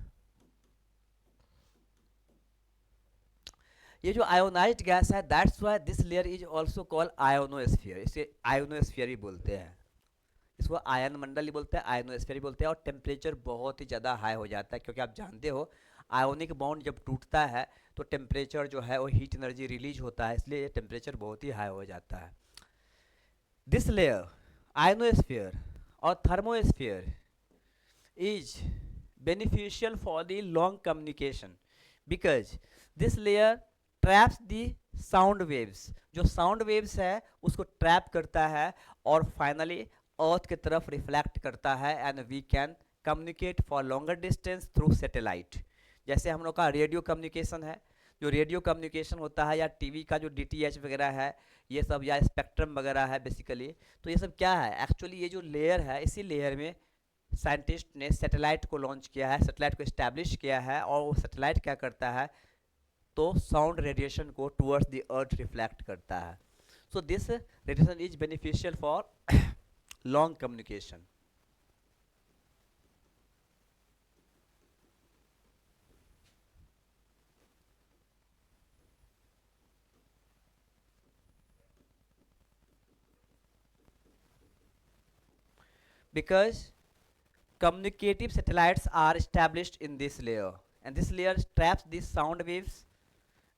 ये जो आयोनाइज्ड गैस है, that's why this layer is also called ionosphere. इसे आयोनोस्फीयर भी बोलते हैं, इसको आयन मंडल ही बोलते हैं, आयोनोस्फीयर भी बोलते हैं। और टेम्परेचर बहुत ही ज़्यादा हाई हो जाता है, क्योंकि आप जानते हो आयोनिक बॉन्ड जब टूटता है तो टेम्परेचर जो है वो हीट एनर्जी रिलीज होता है, इसलिए टेम्परेचर बहुत ही हाई हो जाता है। दिस लेयर आयोनोस्फीयर और thermosphere is beneficial for the long communication because this layer traps the sound waves। जो sound waves है उसको trap करता है और finally अर्थ की तरफ रिफ्लेक्ट करता है, and we can communicate for longer distance through satellite. जैसे हम लोग का रेडियो कम्युनिकेशन है, जो रेडियो कम्युनिकेशन होता है, या टीवी का जो डीटीएच वगैरह है ये सब, या स्पेक्ट्रम वगैरह है बेसिकली, तो ये सब क्या है? एक्चुअली ये जो लेयर है, इसी लेयर में साइंटिस्ट ने सैटेलाइट को लॉन्च किया है, सैटेलाइट को इस्टेब्लिश किया है, और वो सैटेलाइट क्या करता है? तो साउंड रेडिएशन को टुवर्ड्स द अर्थ रिफ्लेक्ट करता है। So this radiation is beneficial for long communication. because communicative satellites are established in this layer, and this layer traps these sound waves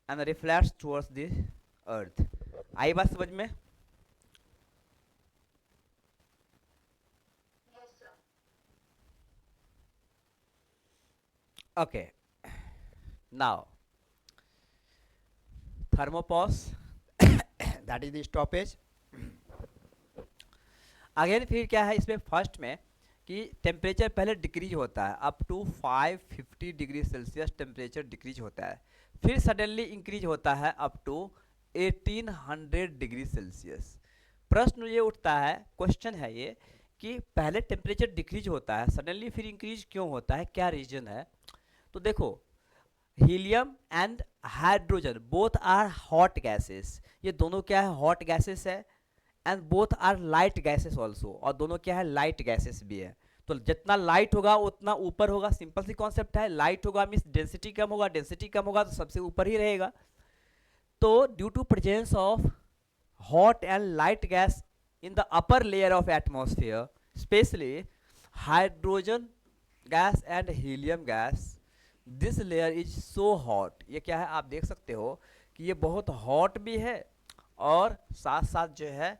and reflects towards the earth. आई बात समझ में? Okay, now thermopause that is the stoppage. Again फिर क्या है इसमें first में कि temperature पहले डिक्रीज होता है up to 550 degree Celsius temperature decrease होता है, फिर सडनली इंक्रीज होता है अप टू 1800 डिग्री सेल्सियस। प्रश्न ये उठता है, क्वेश्चन है ये कि पहले टेम्परेचर डिक्रीज होता है सडनली फिर इंक्रीज क्यों होता है, क्या रीजन है? तो देखो, helium and hydrogen both are hot gases, ये दोनों क्या है, हॉट गैसेस है, and both are light gases also, और दोनों क्या है, लाइट गैसेस भी है। तो जितना लाइट होगा उतना ऊपर होगा, सिंपल सी कॉन्सेप्ट है, लाइट होगा मीन्स डेंसिटी कम होगा, डेंसिटी कम होगा तो सबसे ऊपर ही रहेगा। तो due to presence of hot and light gas in the upper layer of atmosphere, specially hydrogen gas and helium gas, this layer is so hot. ये क्या है, आप देख सकते हो कि ये बहुत हॉट भी है और साथ साथ जो है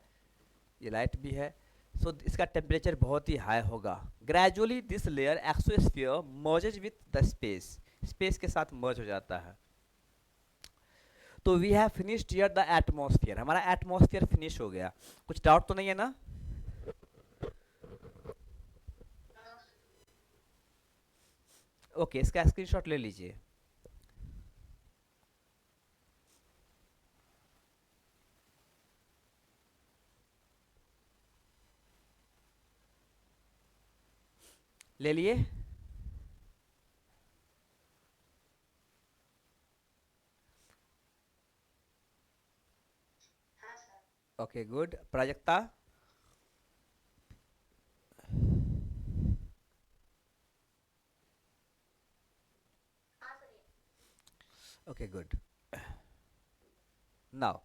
ये लाइट भी है, सो इसका टेम्परेचर बहुत ही हाई होगा। Gradually this layer exosphere merges with the space, space के साथ मर्ज हो जाता है। तो we have finished here the atmosphere, हमारा एटमॉस्फेयर फिनिश हो गया। कुछ डाउट तो नहीं है ना? ओके, इसका स्क्रीनशॉट ले लीजिए। ले लिए? Okay good. Prajakta? Okay good. Now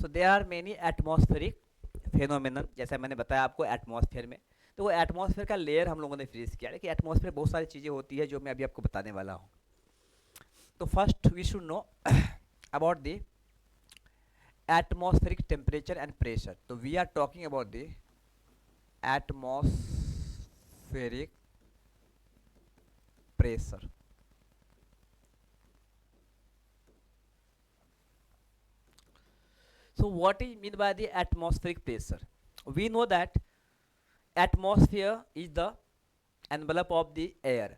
so there are many atmospheric phenomenon, जैसा मैंने बताया आपको एटमॉस्फेयर में, तो वो एटमॉस्फेयर का लेयर हम लोगों ने फ्रीज किया है कि एटमॉस्फेयर बहुत सारी चीज़ें होती है जो मैं अभी आपको बताने वाला हूँ। तो first we should know about the atmospheric temperature and pressure. तो we are talking about the atmospheric pressure. So what is mean by the atmospheric pressure? We know that atmosphere is the envelope of the air.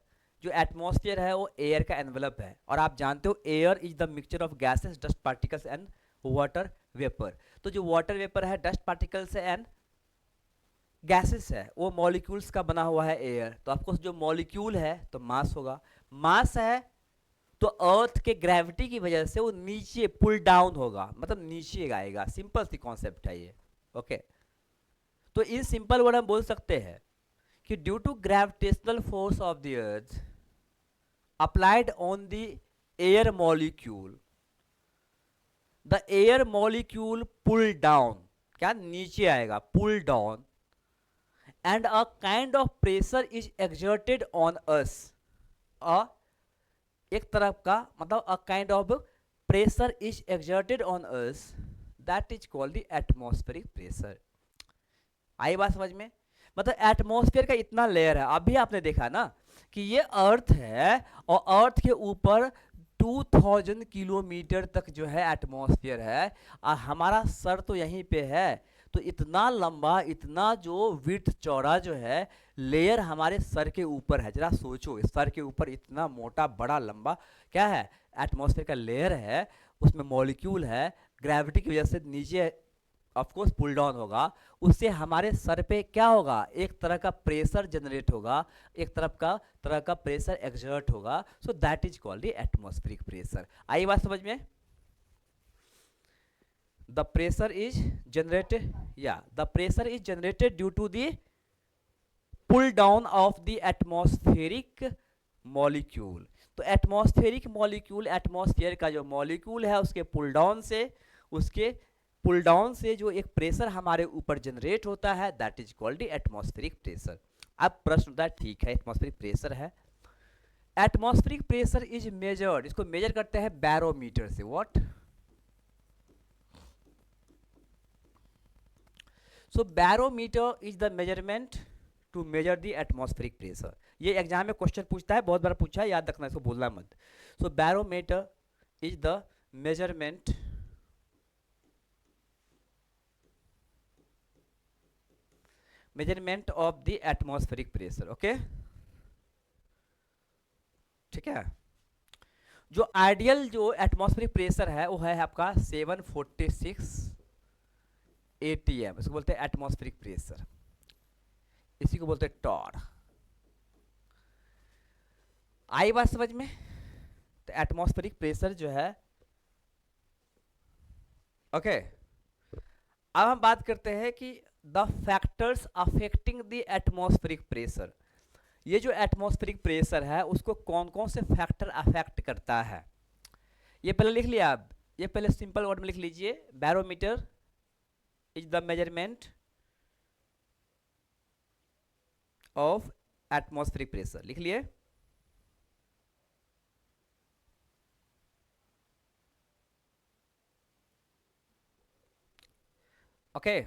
जो atmosphere है वो air का envelope है, और आप जानते हो air is the mixture of gases, dust particles and water vapour. तो जो वाटर वेपर है, डस्ट पार्टिकल्स एंड गैसेस है, वो मॉलिक्यूल्स का बना हुआ है एयर। तो आपको जो मॉलिक्यूल है तो मास होगा, मास है तो अर्थ के ग्रेविटी की वजह से वो नीचे पुल डाउन होगा, मतलब नीचे आएगा। सिंपल सी कॉन्सेप्ट है ये। ओके, तो इन सिंपल वर्ड हम बोल सकते हैं कि due to gravitational force of the earth applied on the air molecule, the air molecule pull down, क्या नीचे आएगा, pull down, and a kind of pressure is exerted on us. एक तरफ का मतलब a kind of pressure is exerted on us, that is called the atmospheric pressure. आई बात समझ में? मतलब एटमॉस्फेयर का इतना लेयर है, अभी आपने देखा ना कि ये अर्थ है और अर्थ के ऊपर 2000 किलोमीटर तक जो है एटमॉस्फेयर है, और हमारा सर तो यहीं पे है। तो इतना लंबा, इतना जो विड्थ चौड़ा जो है लेयर हमारे सर के ऊपर है। जरा सोचो, इस सर के ऊपर इतना मोटा बड़ा लंबा क्या है, एटमॉस्फेयर का लेयर है, उसमें मॉलिक्यूल है, ग्रेविटी की वजह से नीचे ऑफकोर्स पुल डाउन होगा, उससे हमारे सर पे क्या होगा, एक तरह का प्रेशर जनरेट होगा, एक तरह का प्रेशर एक्सर्ट होगा। So that is called the atmospheric pressure. आई बात समझ में? the pressure is generated, the pressure is generated due to the pull down of the atmospheric molecule। तो एटमॉस्फेरिक मॉलिक्यूल, एटमॉस्फेयर का जो मॉलिक्यूल है उसके पुल डाउन से उसके पुल डाउन से जो एक प्रेशर हमारे ऊपर जनरेट होता है, that is called atmospheric pressure. अब प्रश्न होता है ठीक है एटमॉस्फेरिक प्रेशर है, एटमॉस्फेरिक प्रेशर इज मेजर्ड, इसको मेजर करते हैं बैरोमीटर से। What? So barometer is the measurement to measure the atmospheric pressure. ये एग्जाम में क्वेश्चन पूछता है, बहुत बार पूछा है, याद रखना, इसको भूलना मत। So barometer is the measurement of the atmospheric pressure. Okay, ठीक है। जो आइडियल जो एटमॉस्फेरिक प्रेशर है वो है आपका 746 ATM, इसको बोलते हैं एटमॉस्फेरिक प्रेशर, इसी को बोलते हैं टॉर। आई बात समझ में? तो एटमॉस्फेरिक प्रेशर जो है, ओके। अब हम बात करते हैं कि the factors affecting the atmospheric pressure. ये जो एटमॉस्फेरिक प्रेशर है उसको कौन कौन से फैक्टर अफेक्ट करता है, ये पहले लिख लिया आप। ये पहले सिंपल वर्ड में लिख लीजिए, barometer is the measurement of atmospheric pressure, लिख लिए। Okay,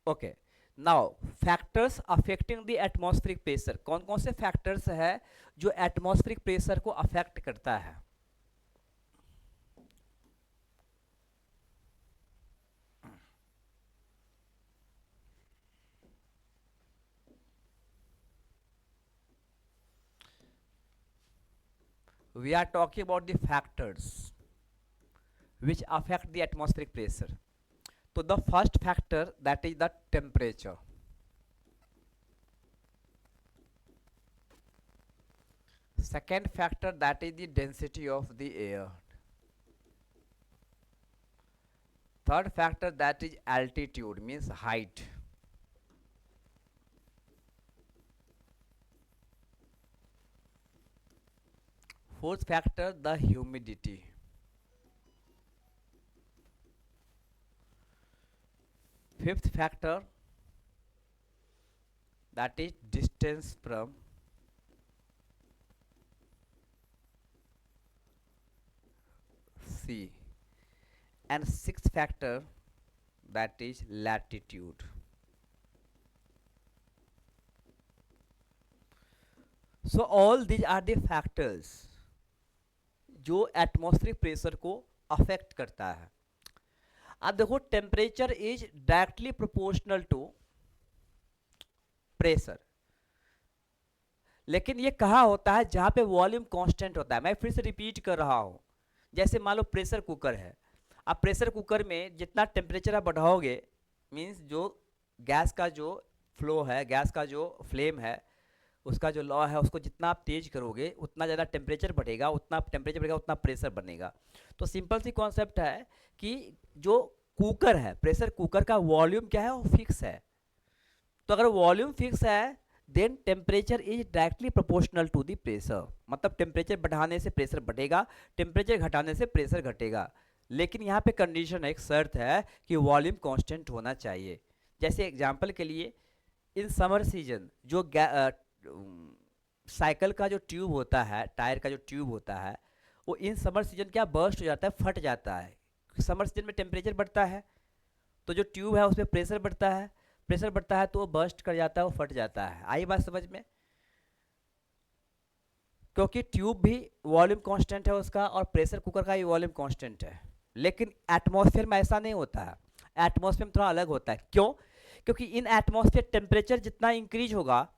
okay. Now factors affecting the atmospheric pressure, कौन कौन से फैक्टर्स है जो एटमॉस्फेरिक प्रेशर को अफेक्ट करता है? We are talking about the factors which affect the atmospheric pressure. So the first factor, that is the temperature. Second factor, that is the density of the air. Third factor, that is altitude, means height. Fourth factor, the humidity. Fifth factor, that is distance from sea. And sixth factor, that is latitude. So all these are the factors जो atmospheric pressure को affect करता है। अब देखो, temperature is directly proportional to pressure, लेकिन ये कहाँ होता है? जहाँ पे वॉल्यूम कांस्टेंट होता है। मैं फिर से रिपीट कर रहा हूँ, जैसे मान लो प्रेशर कुकर है। अब प्रेशर कुकर में जितना टेम्परेचर आप बढ़ाओगे, मीन्स जो गैस का जो फ्लो है, गैस का जो फ्लेम है, उसका जो लॉ है, उसको जितना आप तेज करोगे उतना ज़्यादा टेम्परेचर बढ़ेगा, उतना टेम्परेचर बढ़ेगा उतना प्रेशर बनेगा। तो सिंपल सी कॉन्सेप्ट है कि जो कुकर है, प्रेशर कुकर का वॉल्यूम क्या है? वो फिक्स है। तो अगर वॉल्यूम फिक्स है then temperature is directly proportional to the pressure, मतलब टेम्परेचर बढ़ाने से प्रेशर बढ़ेगा, टेम्परेचर घटाने से प्रेशर घटेगा। लेकिन यहाँ पे कंडीशन है, एक शर्त है कि वॉल्यूम कांस्टेंट होना चाहिए। जैसे एग्जांपल के लिए, इन समर सीजन जो साइकिल का जो ट्यूब होता है, टायर का जो ट्यूब होता है, वो इन समर सीजन क्या बर्स्ट हो जाता है, फट जाता है। समर सीजन में टेम्परेचर बढ़ता है तो जो ट्यूब है उसमें प्रेशर बढ़ता है, प्रेशर बढ़ता है तो वो बर्स्ट कर जाता है, वो फट जाता है। आई बात समझ में? क्योंकि ट्यूब भी वॉल्यूम कांस्टेंट है उसका, और प्रेशर कुकर का भी वॉल्यूम कांस्टेंट है। लेकिन एटमॉस्फेयर में ऐसा नहीं होता है, एटमॉस्फेयर में थोड़ा अलग होता है। क्यों? क्योंकि इन एटमॉस्फेयर टेम्परेचर जितना इंक्रीज होगा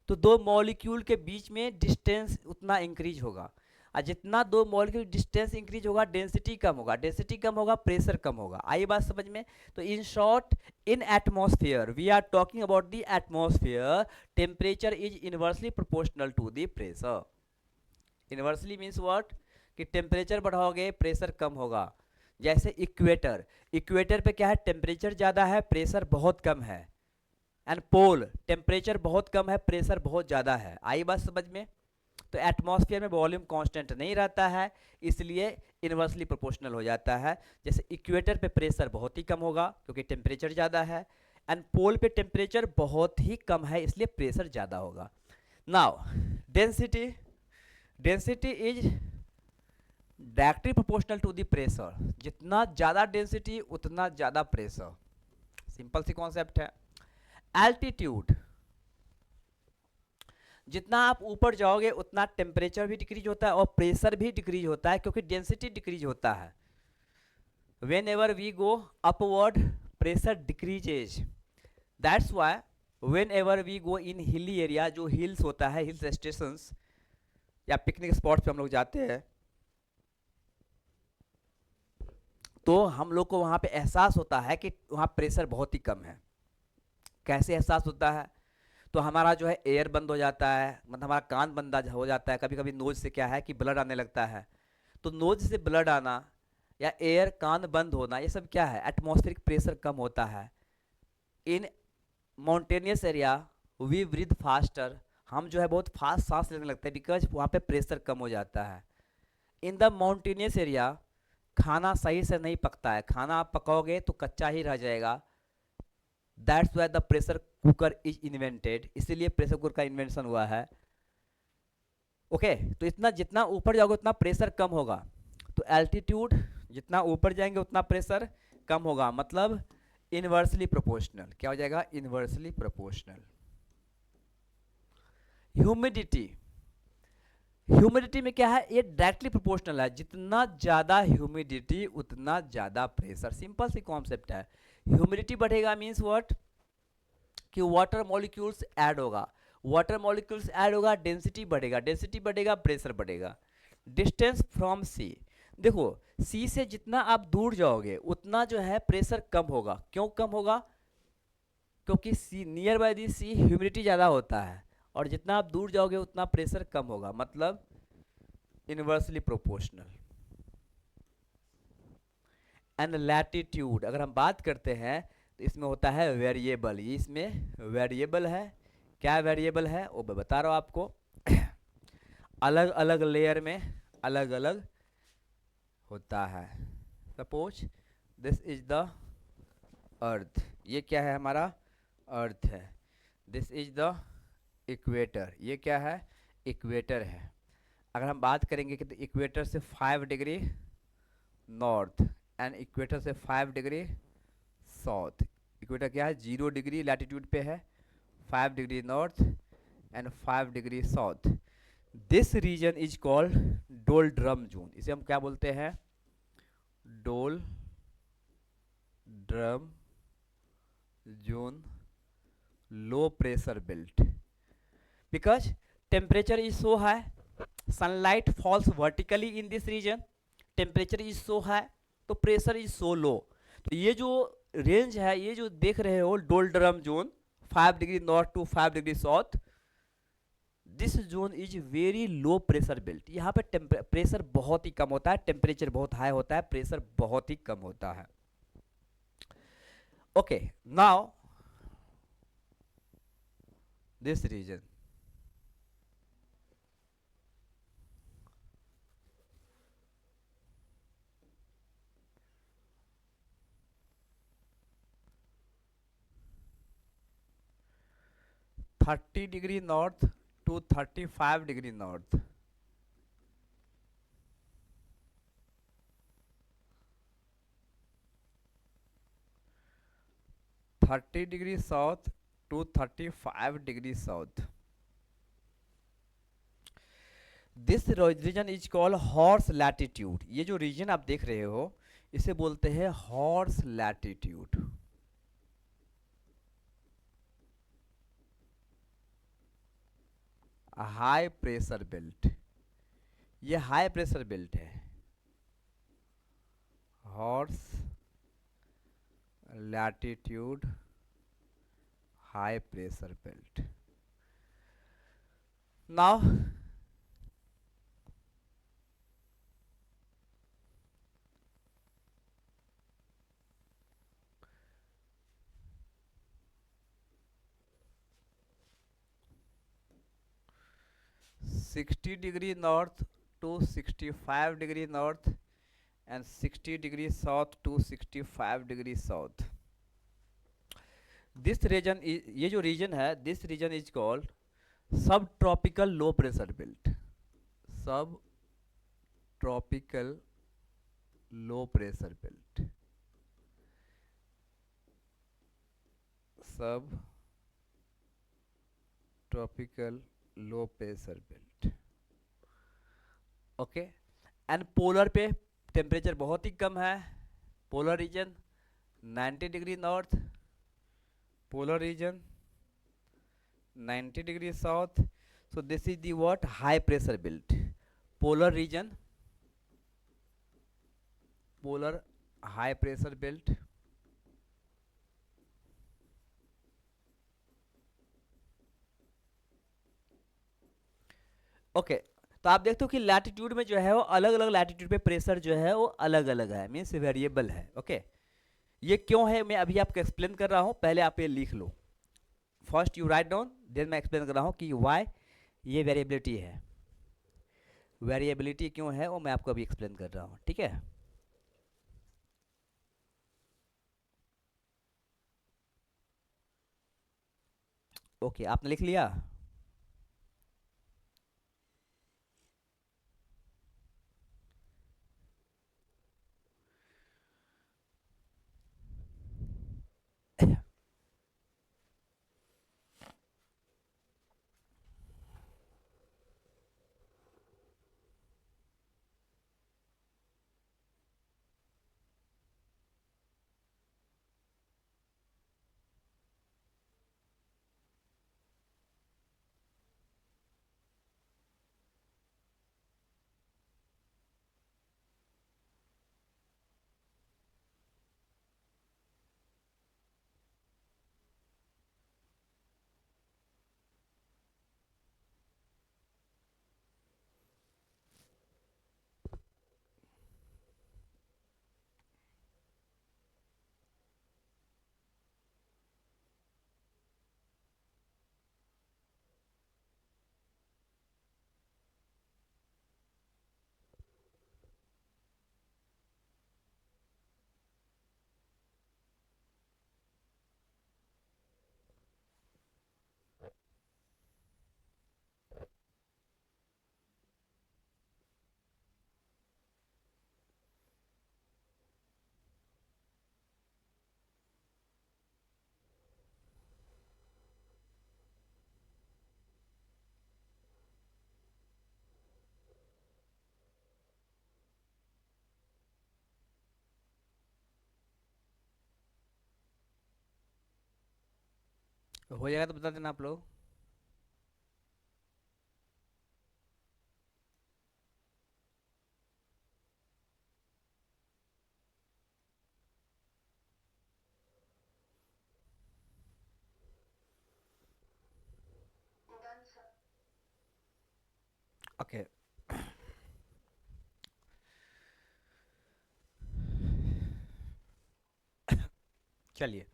तो दो मॉलिक्यूल के बीच में डिस्टेंस उतना इंक्रीज होगा, और जितना दो मॉलिक्यूल डिस्टेंस इंक्रीज होगा डेंसिटी कम होगा, डेंसिटी कम होगा प्रेशर कम होगा। आई बात समझ में? तो in short, in atmosphere, we are talking about the atmosphere, temperature is inversely proportional to the pressure. Inversely means what? कि टेम्परेचर बढ़ाओगे प्रेशर कम होगा। जैसे इक्वेटर, इक्वेटर पे क्या है? टेम्परेचर ज़्यादा है, प्रेशर बहुत कम है। एंड पोल टेम्परेचर बहुत कम है, प्रेशर बहुत ज़्यादा है। आई बात समझ में? तो एटमॉस्फेयर में वॉल्यूम कांस्टेंट नहीं रहता है, इसलिए इन्वर्सली प्रोपोर्शनल हो जाता है। जैसे इक्वेटर पे प्रेशर बहुत ही कम होगा क्योंकि टेम्परेचर ज़्यादा है, एंड पोल पे टेम्परेचर बहुत ही कम है इसलिए प्रेशर ज़्यादा होगा। Now density, density is directly proportional to the pressure. जितना ज़्यादा डेंसिटी उतना ज़्यादा प्रेशर, सिंपल सी कॉन्सेप्ट है। एल्टीट्यूड, जितना आप ऊपर जाओगे उतना टेम्परेचर भी डिक्रीज होता है और प्रेशर भी डिक्रीज होता है क्योंकि डेंसिटी डिक्रीज होता है। Whenever we go upward pressure decreases, that's why whenever we go in hilly area, जो हिल्स होता है, हिल्स स्टेशंस या पिकनिक स्पॉट्स पे हम लोग जाते हैं तो हम लोग को वहाँ पे एहसास होता है कि वहाँ प्रेशर बहुत ही कम है। कैसे एहसास होता है? तो हमारा जो है एयर बंद हो जाता है, मतलब हमारा कान बंद हो जाता है, कभी कभी नोज से क्या है कि ब्लड आने लगता है। तो नोज से ब्लड आना या एयर कान बंद होना, ये सब क्या है? एटमॉस्फेरिक प्रेशर कम होता है। In mountainous area we breathe faster, हम जो है बहुत फास्ट सांस लेने लगते हैं बिकॉज वहाँ पे प्रेशर कम हो जाता है। इन द माउंटेनियस एरिया खाना सही से नहीं पकता है, खाना आप पकाओगे तो कच्चा ही रह जाएगा। That's why the pressure cooker is invented, इसीलिए प्रेशर कुकर का इन्वेंशन हुआ है। ओके तो इतना जितना ऊपर जाओगे उतना प्रेशर कम होगा। तो एल्टीट्यूड जितना ऊपर जाएंगे उतना प्रेशर कम होगा, मतलब इनवर्सली प्रोपोर्शनल। क्या हो जाएगा? Inversely proportional. ह्यूमिडिटी, ह्यूमिडिटी में क्या है? ये डायरेक्टली प्रोपोर्शनल है, जितना ज़्यादा ह्यूमिडिटी उतना ज़्यादा प्रेशर। सिंपल सी कॉन्सेप्ट है। ह्यूमिडिटी बढ़ेगा मीन्स व्हाट? कि वाटर मॉलिक्यूल्स ऐड होगा, वाटर मॉलिक्यूल्स ऐड होगा, डेंसिटी बढ़ेगा, डेंसिटी बढ़ेगा, प्रेशर बढ़ेगा। डिस्टेंस फ्रॉम सी, देखो सी से जितना आप दूर जाओगे उतना जो है प्रेशर कम होगा। क्यों कम होगा? क्योंकि sea nearby the sea humidity ज़्यादा होता है, और जितना आप दूर जाओगे उतना प्रेशर कम होगा, मतलब इनवर्सली प्रोपोर्शनल। एंड लैटिट्यूड अगर हम बात करते हैं तो इसमें होता है वेरिएबल, ये इसमें वेरिएबल है। क्या वेरिएबल है वो मैं बता रहा हूँ आपको। अलग अलग लेयर में अलग अलग होता है। Suppose this is the earth, ये क्या है? हमारा अर्थ है। दिस इज द इक्वेटर, ये क्या है? इक्वेटर है। अगर हम बात करेंगे कि तो इक्वेटर से 5 डिग्री नॉर्थ एंड इक्वेटर से 5 डिग्री साउथ। इक्वेटर क्या है? 0 डिग्री लैटिट्यूड पे है, 5 degree north and 5 degree south. This region is called doldrum zone. इसे हम क्या बोलते हैं? Doldrum zone, low pressure belt. Because temperature is so high, sunlight falls vertically in this region, temperature is so high तो pressure is so low. तो ये जो range है, ये जो देख रहे हो doldrum zone 5 degree north to 5 degree south, this zone is very low pressure belt. यहाँ पे प्रेशर बहुत ही कम होता है, टेम्परेचर बहुत हाई होता है, प्रेशर बहुत ही कम होता है। Okay now this region, thirty degree north to 35 degree north, thirty degree south to 35 degree south. This region is called horse latitude. ये जो रीजन आप देख रहे हो इसे बोलते हैं horse latitude. High pressure belt, ये हाई प्रेशर बेल्ट है, horse latitude high pressure belt. Now 60 degree north to 65 degree north and 60 degree south to 65 degree south. This region is, ये जो region है, this region is called सब tropical लो pressure belt. सब tropical लो pressure belt. सब tropical low pressure belt. Okay. And polar पे temperature बहुत ही कम है. Polar region 90 degree north, polar region 90 degree south. So this is the what? High pressure belt. Polar region, polar high pressure belt. Okay. तो आप देखते हो कि लैटिट्यूड में जो है वो अलग अलग लैटिट्यूड पे प्रेशर जो है वो अलग अलग है, मीन्स वेरिएबल है. ओके. ये क्यों है मैं अभी आपको एक्सप्लेन कर रहा हूँ, पहले आप ये लिख लो. First you write down, then मैं एक्सप्लेन कर रहा हूँ कि वाई ये वेरिएबिलिटी है. वेरिएबिलिटी क्यों है वो मैं आपको अभी एक्सप्लेन कर रहा हूँ. ठीक है. ओके, आपने लिख लिया. हो जाएगा तो बता देना आप लोग. ओके. चलिए,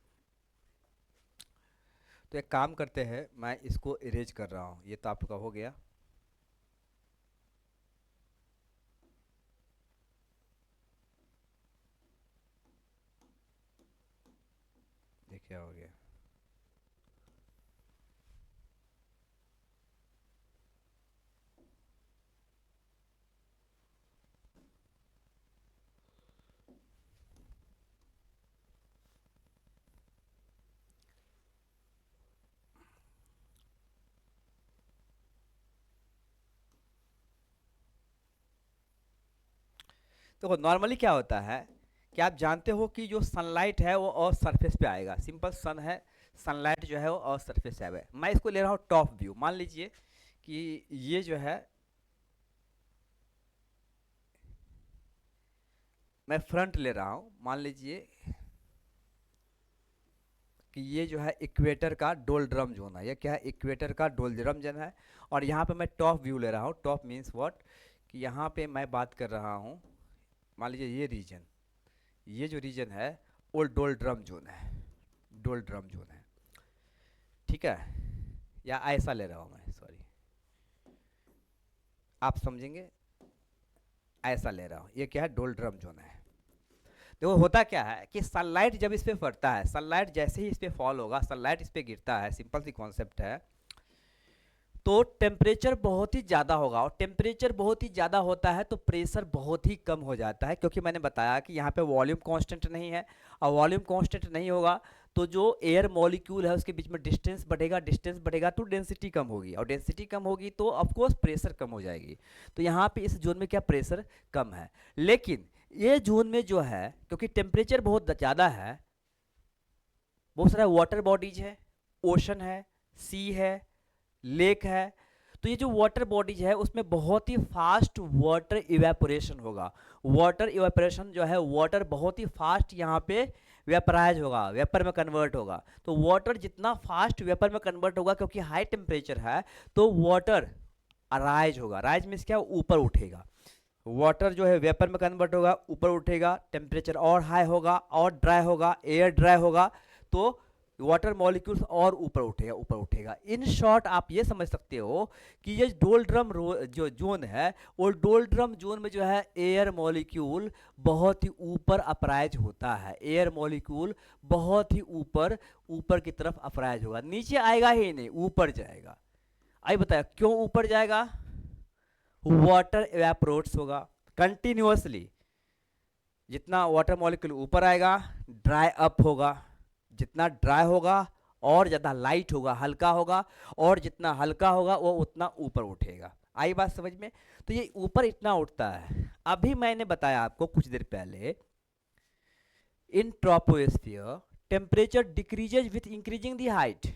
तो एक काम करते हैं, मैं इसको इरेज कर रहा हूँ. ये तो आपका हो गया. ये क्या हो गया? देखो नॉर्मली क्या होता है कि आप जानते हो कि जो सनलाइट है वो और सरफेस पे आएगा. सिंपल सन है, सनलाइट जो है वो और सरफेस पे आएगा. मैं इसको ले रहा हूँ टॉप व्यू. मान लीजिए कि ये जो है मैं फ्रंट ले रहा हूँ. मान लीजिए कि ये जो है इक्वेटर का डोलड्रम जोन है. ये क्या है? इक्वेटर का डोलड्रम जोन है. और यहाँ पे मैं टॉप व्यू ले रहा हूँ. Top means what? कि यहाँ पे मैं बात कर रहा हूँ, मान लीजिए ये रीजन, ये जो रीजन है वो डोलड्रम जोन है. डोलड्रम जोन है. ठीक है. या ऐसा ले रहा हूँ मैं, सॉरी. आप समझेंगे, ऐसा ले रहा हूँ, ये क्या है, डोल्ड्रम जोन है। देखो होता क्या है कि सनलाइट जब इस पे पड़ता है, सनलाइट जैसे ही इस पे फॉल होगा, सनलाइट इस पे गिरता है, सिंपल सी कॉन्सेप्ट है, तो टेम्परेचर बहुत ही ज़्यादा होगा, और टेम्परेचर बहुत ही ज़्यादा होता है तो प्रेशर बहुत ही कम हो जाता है, क्योंकि मैंने बताया कि यहाँ पे वॉल्यूम कांस्टेंट नहीं है, और वॉल्यूम कांस्टेंट नहीं होगा तो जो एयर मॉलिक्यूल है उसके बीच में डिस्टेंस बढ़ेगा, डिस्टेंस बढ़ेगा तो डेंसिटी कम होगी, और डेंसिटी कम होगी तो ऑफकोर्स प्रेशर कम हो जाएगी। तो यहाँ पे इस जोन में क्या, प्रेशर कम है। लेकिन ये जोन में जो है, क्योंकि टेम्परेचर बहुत ज़्यादा है, बहुत सारा वाटर बॉडीज है, ओशन है, सी है, लेक है, तो ये जो वाटर बॉडीज है उसमें बहुत ही फास्ट वाटर इवेपोरेशन होगा। वाटर इवेपोरेशन जो है, वाटर बहुत ही फास्ट यहाँ पे वेपराइज होगा, वेपर में कन्वर्ट होगा। तो वाटर जितना फास्ट वेपर में कन्वर्ट होगा, क्योंकि हाई टेम्परेचर है, तो वाटर राइज होगा। राइज मीन्स क्या, ऊपर उठेगा। वाटर जो है वेपर में कन्वर्ट होगा, ऊपर उठेगा, टेम्परेचर और हाई होगा, और ड्राई होगा, एयर ड्राई होगा, तो वाटर मॉलिक्यूल्स और ऊपर उठेगा, ऊपर उठेगा। इन शॉर्ट आप ये समझ सकते हो कि ये डोल्ड्रम जो जोन है, वो डोल्ड्रम जोन में जो है एयर मॉलिक्यूल बहुत ही ऊपर अपराइज होता है, एयर मॉलिक्यूल बहुत ही ऊपर ऊपर की तरफ अपराइज होगा, नीचे आएगा ही नहीं, ऊपर जाएगा। आइए बताया क्यों ऊपर जाएगा, वाटर इवेपोरेट्स होगा कंटिन्यूअसली, जितना वाटर मॉलिक्यूल ऊपर आएगा ड्राई अप होगा, जितना ड्राई होगा और ज़्यादा लाइट होगा, हल्का होगा, और जितना हल्का होगा वो उतना ऊपर उठेगा। आई बात समझ में। तो ये ऊपर इतना उठता है। अभी मैंने बताया आपको कुछ देर पहले, in troposphere temperature decreases with increasing the height.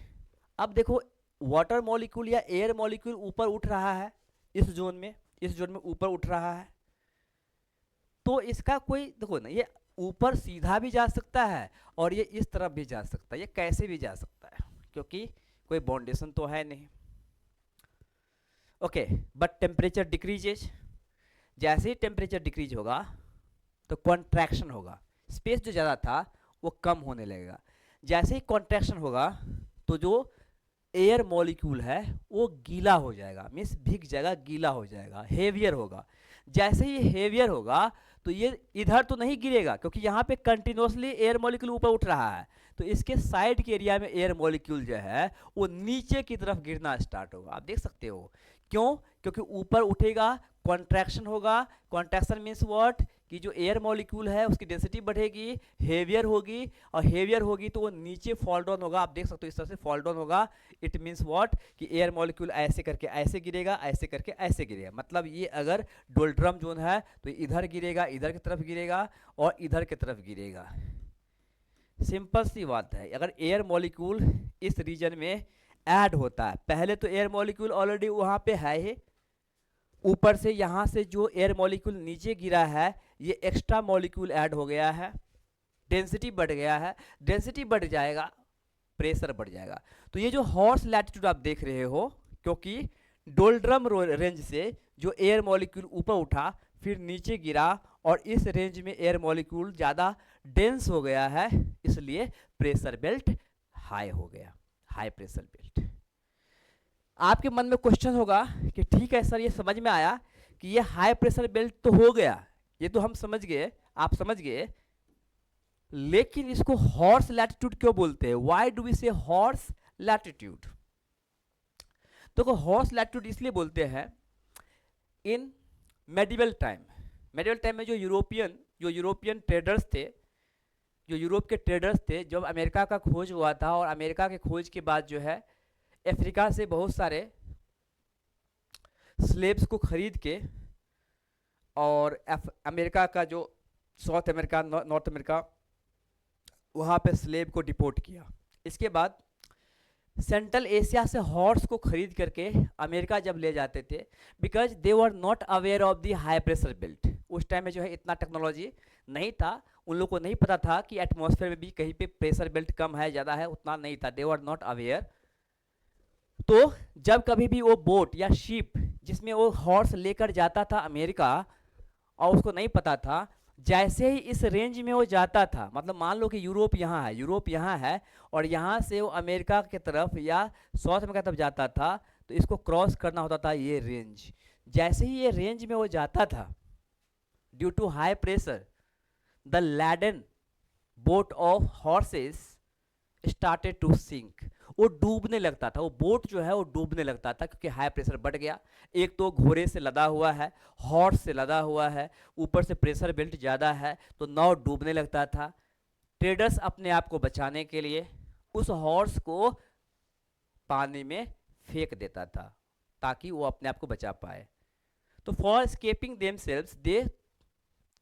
अब देखो वाटर मॉलिक्यूल या एयर मॉलिक्यूल ऊपर उठ रहा है इस जोन में, इस जोन में ऊपर उठ रहा है, तो इसका कोई देखो ना, ये ऊपर सीधा भी जा सकता है और ये इस तरफ भी जा सकता है, ये कैसे भी जा सकता है, क्योंकि कोई बाउंडेशन तो है नहीं। ओके, बट टेम्परेचर डिक्रीजेज, जैसे ही टेम्परेचर डिक्रीज होगा तो कॉन्ट्रैक्शन होगा, स्पेस जो ज़्यादा था वो कम होने लगेगा। जैसे ही कॉन्ट्रैक्शन होगा तो जो एयर मॉलिक्यूल है वो गीला हो जाएगा, मीन्स भीग जाएगा, गीला हो जाएगा, हेवियर होगा। जैसे ही हेवियर होगा तो ये इधर तो नहीं गिरेगा, क्योंकि यहाँ पे कंटिन्यूसली एयर मॉलिक्यूल ऊपर उठ रहा है, तो इसके साइड के एरिया में एयर मॉलिक्यूल जो है वो नीचे की तरफ गिरना स्टार्ट होगा। आप देख सकते हो क्यों, क्योंकि ऊपर उठेगा, कॉन्ट्रैक्शन होगा। कॉन्ट्रैक्शन मीन्स व्हाट, कि जो एयर मॉलिक्यूल है उसकी डेंसिटी बढ़ेगी, हेवियर होगी, और हेवियर होगी तो वो नीचे फॉल डाउन होगा। आप देख सकते हो इस तरह से फॉल डाउन होगा। इट मीन्स व्हाट, कि एयर मॉलिक्यूल ऐसे करके ऐसे गिरेगा, ऐसे करके ऐसे गिरेगा। मतलब ये अगर डोल्ड्रम जोन है तो इधर गिरेगा, इधर की तरफ गिरेगा, और इधर की तरफ गिरेगा। सिंपल सी बात है। अगर एयर मॉलिक्यूल इस रीजन में ऐड होता है, पहले तो एयर मॉलिक्यूल ऑलरेडी वहाँ पे है ही, ऊपर से यहाँ से जो एयर मॉलिक्यूल नीचे गिरा है ये एक्स्ट्रा मॉलिक्यूल ऐड हो गया है, डेंसिटी बढ़ गया है, डेंसिटी बढ़ जाएगा, प्रेशर बढ़ जाएगा। तो ये जो हॉर्स लैटिट्यूड आप देख रहे हो, क्योंकि डोल्ड्रम रेंज से जो एयर मॉलिक्यूल ऊपर उठा फिर नीचे गिरा, और इस रेंज में एयर मॉलिक्यूल ज़्यादा डेंस हो गया है, इसलिए प्रेशर बेल्ट हाई हो गया, हाई प्रेशर बेल्ट। आपके मन में क्वेश्चन होगा कि ठीक है सर, ये समझ में आया कि ये हाई प्रेशर बेल्ट तो हो गया, ये तो हम समझ गए, आप समझ गए, लेकिन इसको हॉर्स लैटिट्यूड क्यों बोलते हैं? व्हाई डू वी से हॉर्स लैटिट्यूड? तो हॉर्स लैटिट्यूड इसलिए बोलते हैं, इन मेडिवल टाइम, मेडिवल टाइम में जो यूरोपियन ट्रेडर्स थे, जो यूरोप के ट्रेडर्स थे, जब अमेरिका का खोज हुआ था, और अमेरिका के खोज के बाद जो है अफ्रीका से बहुत सारे स्लेब्स को खरीद के, और अमेरिका का जो साउथ अमेरिका, नॉर्थ अमेरिका, वहाँ पे स्लेब को डिपोर्ट किया। इसके बाद सेंट्रल एशिया से हॉर्स को खरीद करके अमेरिका जब ले जाते थे, because they were not aware of the high pressure belt. उस टाइम में जो है इतना टेक्नोलॉजी नहीं था, उन लोगों को नहीं पता था कि एटमॉस्फेयर में भी कहीं पे प्रेशर बेल्ट कम है, ज़्यादा है, उतना नहीं था, दे वर नॉट अवेयर। तो जब कभी भी वो बोट या शिप जिसमें वो हॉर्स लेकर जाता था अमेरिका, और उसको नहीं पता था, जैसे ही इस रेंज में वो जाता था, मतलब मान लो कि यूरोप यहाँ है, यूरोप यहाँ है, और यहाँ से वो अमेरिका की तरफ या साउथ अमेरिका की तरफ जाता था, तो इसको क्रॉस करना होता था ये रेंज। जैसे ही ये रेंज में वो जाता था, due to high pressure, the laden boat of horses started to sink. वो डूबने लगता था, वो बोट जो है वो डूबने लगता था, क्योंकि हाई प्रेशर बढ़ गया। एक तो घोड़े से लदा हुआ है, हॉर्स से लदा हुआ है, ऊपर से प्रेशर बेल्ट ज़्यादा है, तो नाव डूबने लगता था। ट्रेडर्स अपने आप को बचाने के लिए उस हॉर्स को पानी में फेंक देता था, ताकि वो अपने आप को बचा पाए। तो for escaping themselves they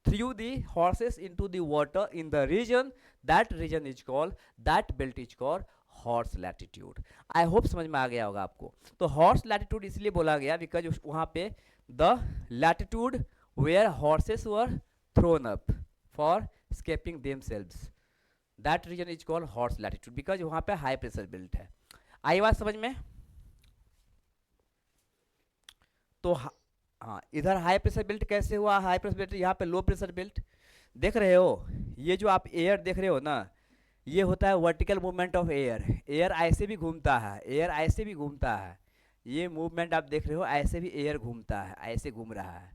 threw the horses into the water in the region, that region is called, that belt is called horse latitude. I hope समझ में आ गया होगा आपको। तो हॉर्स लैटिट्यूड इसलिए बोला गया बिकॉज वहां पे the latitude where horses were thrown up for escaping themselves, that region is called horse latitude, because वहां पे हाई प्रेशर बेल्ट है। आई बात समझ में? तो हाँ, इधर हाई प्रेशर बेल्ट कैसे हुआ? हाई प्रेशर बेल्ट, यहाँ पे लो प्रेशर बेल्ट। देख रहे हो, ये जो आप एयर देख रहे हो ना, ये होता है vertical movement of air. Air ऐसे भी घूमता है, एयर ऐसे भी घूमता है। ये मूवमेंट आप देख रहे हो, ऐसे भी एयर घूमता है, ऐसे घूम रहा है,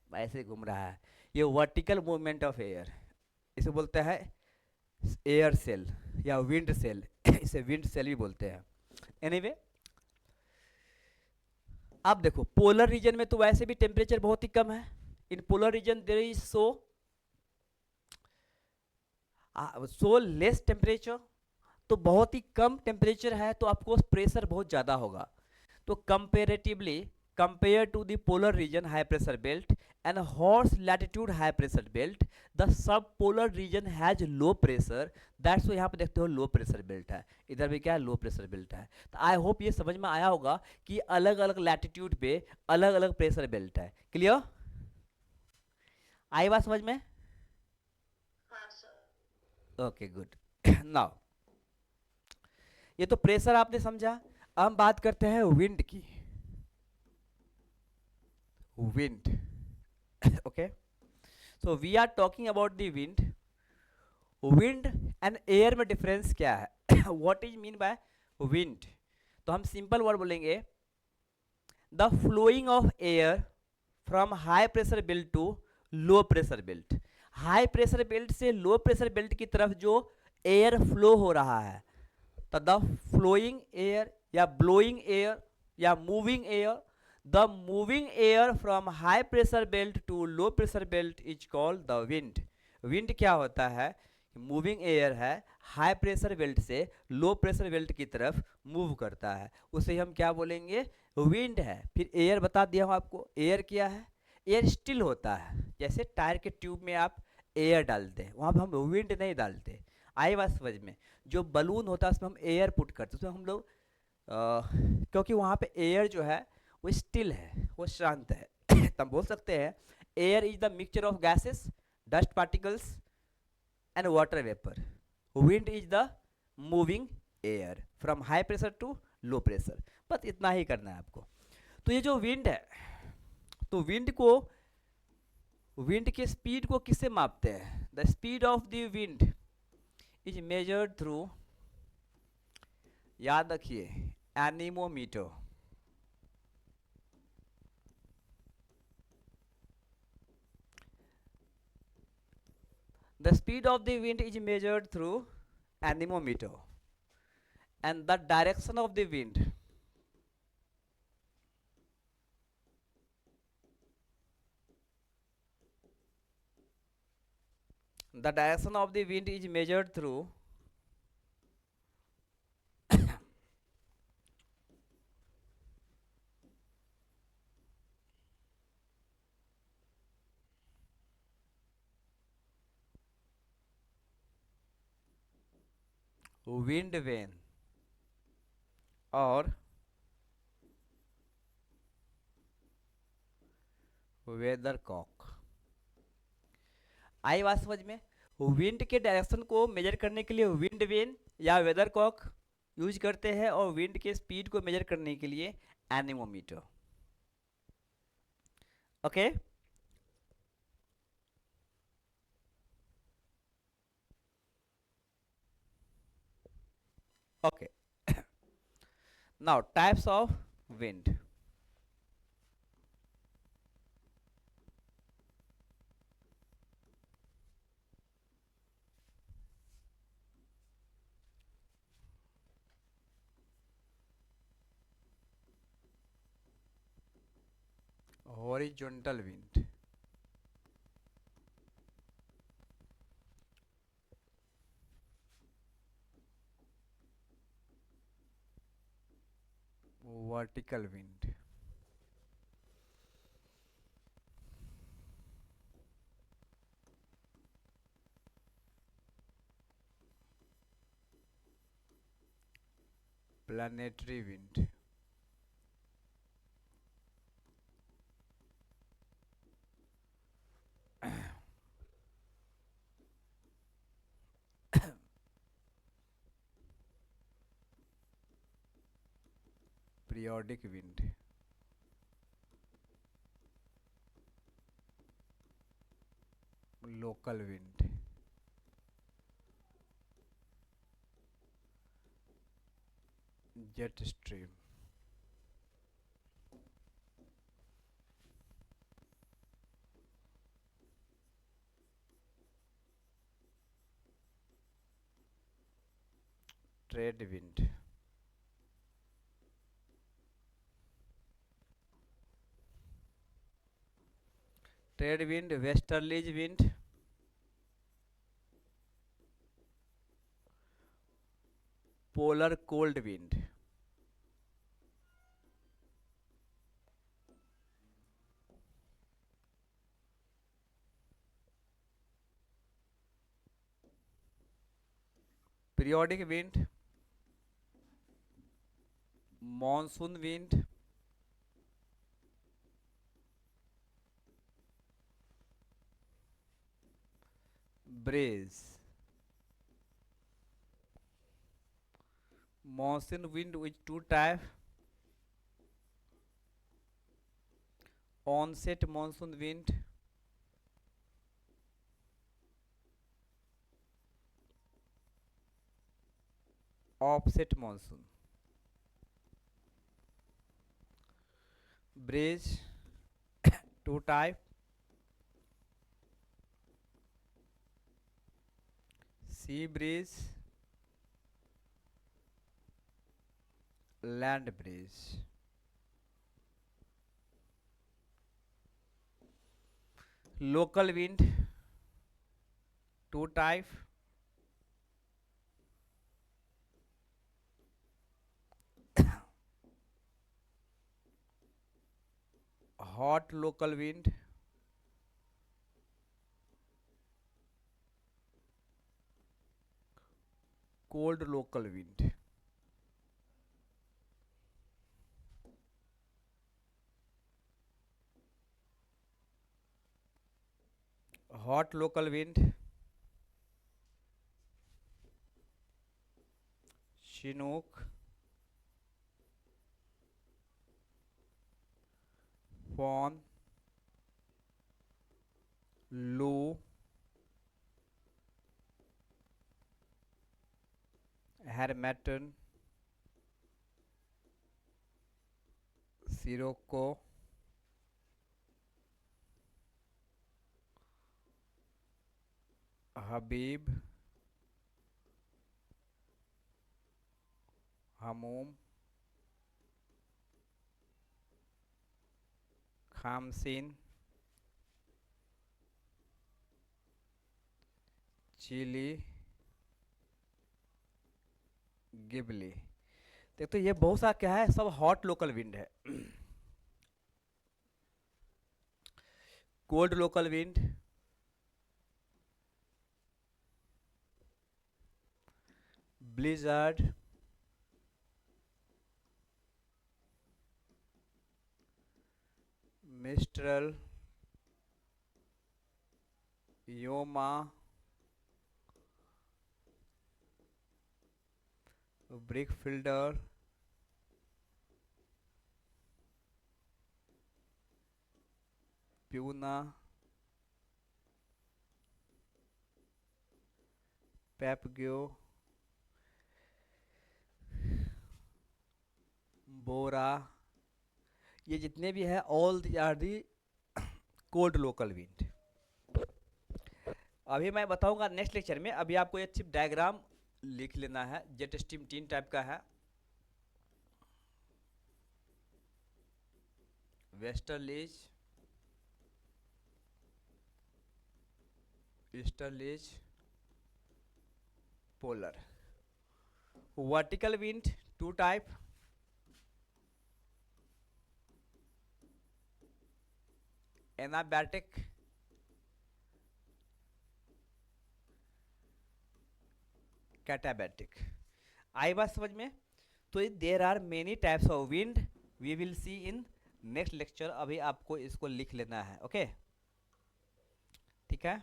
ऐसे घूम रहा है। ये वर्टिकल मूवमेंट ऑफ एयर, इसे बोलते हैं एयर सेल या विंड सेल इसे विंड सेल भी बोलते हैं। एनीवे, अब देखो पोलर रीजन में तो वैसे भी टेम्परेचर बहुत ही कम है। In polar region there is so less temperature, तो बहुत ही कम टेम्परेचर है, तो आपको प्रेशर बहुत ज़्यादा होगा। तो comparatively, compare to the polar region high pressure belt and horse latitude high pressure belt, the sub polar region has low pressure, that's वो यहाँ पे देखते हो लो प्रेशर बेल्ट है। इधर भी क्या है? लो प्रेशर बेल्ट है। तो आई होप ये समझ में आया होगा कि अलग अलग लैटिट्यूड पे अलग अलग प्रेशर बेल्ट है। क्लियर? आई बात समझ में? Okay good. नाउ ये तो प्रेशर आपने समझा। अब हम बात करते हैं विंड की। Wind okay, so we are talking about the wind. Wind and air में डिफरेंस क्या है? What is mean by wind? तो हम सिंपल वर्ड बोलेंगे, the flowing of air from high pressure belt to low pressure belt. High pressure belt से low pressure belt की तरफ जो एयर फ्लो हो रहा है, तो द फ्लोइंग एयर या ब्लोइंग एयर या moving air, the moving air from high pressure belt to low pressure belt is called the wind. Wind क्या होता है? मूविंग एयर है, हाई प्रेशर बेल्ट से लो प्रेशर बेल्ट की तरफ move करता है, उसे हम क्या बोलेंगे? विंड है। फिर एयर बता दिया हूँ आपको, एयर क्या है? एयर स्टिल होता है, जैसे टायर के ट्यूब में आप एयर डालते हैं, वहाँ पर हम विंड नहीं डालते। आई बात समझ में? जो बलून होता है उसमें हम एयर पुट करते हैं, उसमें हम लोग क्योंकि वहाँ पे एयर जो है वो स्टिल है, वो शांत है। तो हम बोल सकते हैं air is the mixture of gases, dust particles and water vapour. Wind is the moving air from high pressure to low pressure. बस इतना ही करना है आपको। तो ये जो विंड है, तो विंड के स्पीड को किससे मापते हैं? The speed of the wind is measured through, याद रखिए, anemometer. The speed of the wind is measured through anemometer, and the direction of the wind, is measured through wind vane और weather Kock. आई बात समझ में? Wind के direction को major करने के लिए विंड वेन या वेदर कॉक यूज करते हैं, और विंड के स्पीड को मेजर करने के लिए anemometer. Okay, okay. Now types of wind. Horizontal wind, vertical wind, planetary wind, periodic wind, local wind, jet stream, trade wind, trade wind, westerlies wind, polar cold wind, periodic wind, monsoon wind, breeze, monsoon wind with two type, onset monsoon wind, offset monsoon, breeze two type, sea breeze, land breeze, local wind two type, hot local wind, cold local wind, hot local wind, chinook, fawn, loo, harmattan, sirocco, haboob, हमूम, khamsin, chili, ghibli. देखो तो ये बहुत सा क्या है, सब hot local wind है। Cold local wind, blizzard, mistral, yoma, brickfielder, puna, papagayo, bora, ये जितने भी है all are the cold local wind. अभी मैं बताऊंगा नेक्स्ट लेक्चर में। अभी आपको ये सिर्फ डायग्राम लिख लेना है। जेट स्ट्रीम 3 टाइप का है, westerlies, eastern is polar. Vertical wind two type, anabatic, katabatic. आई बात समझ में? तो there are many types of wind, we will see in next lecture. अभी आपको इसको लिख लेना है. ओके ठीक है.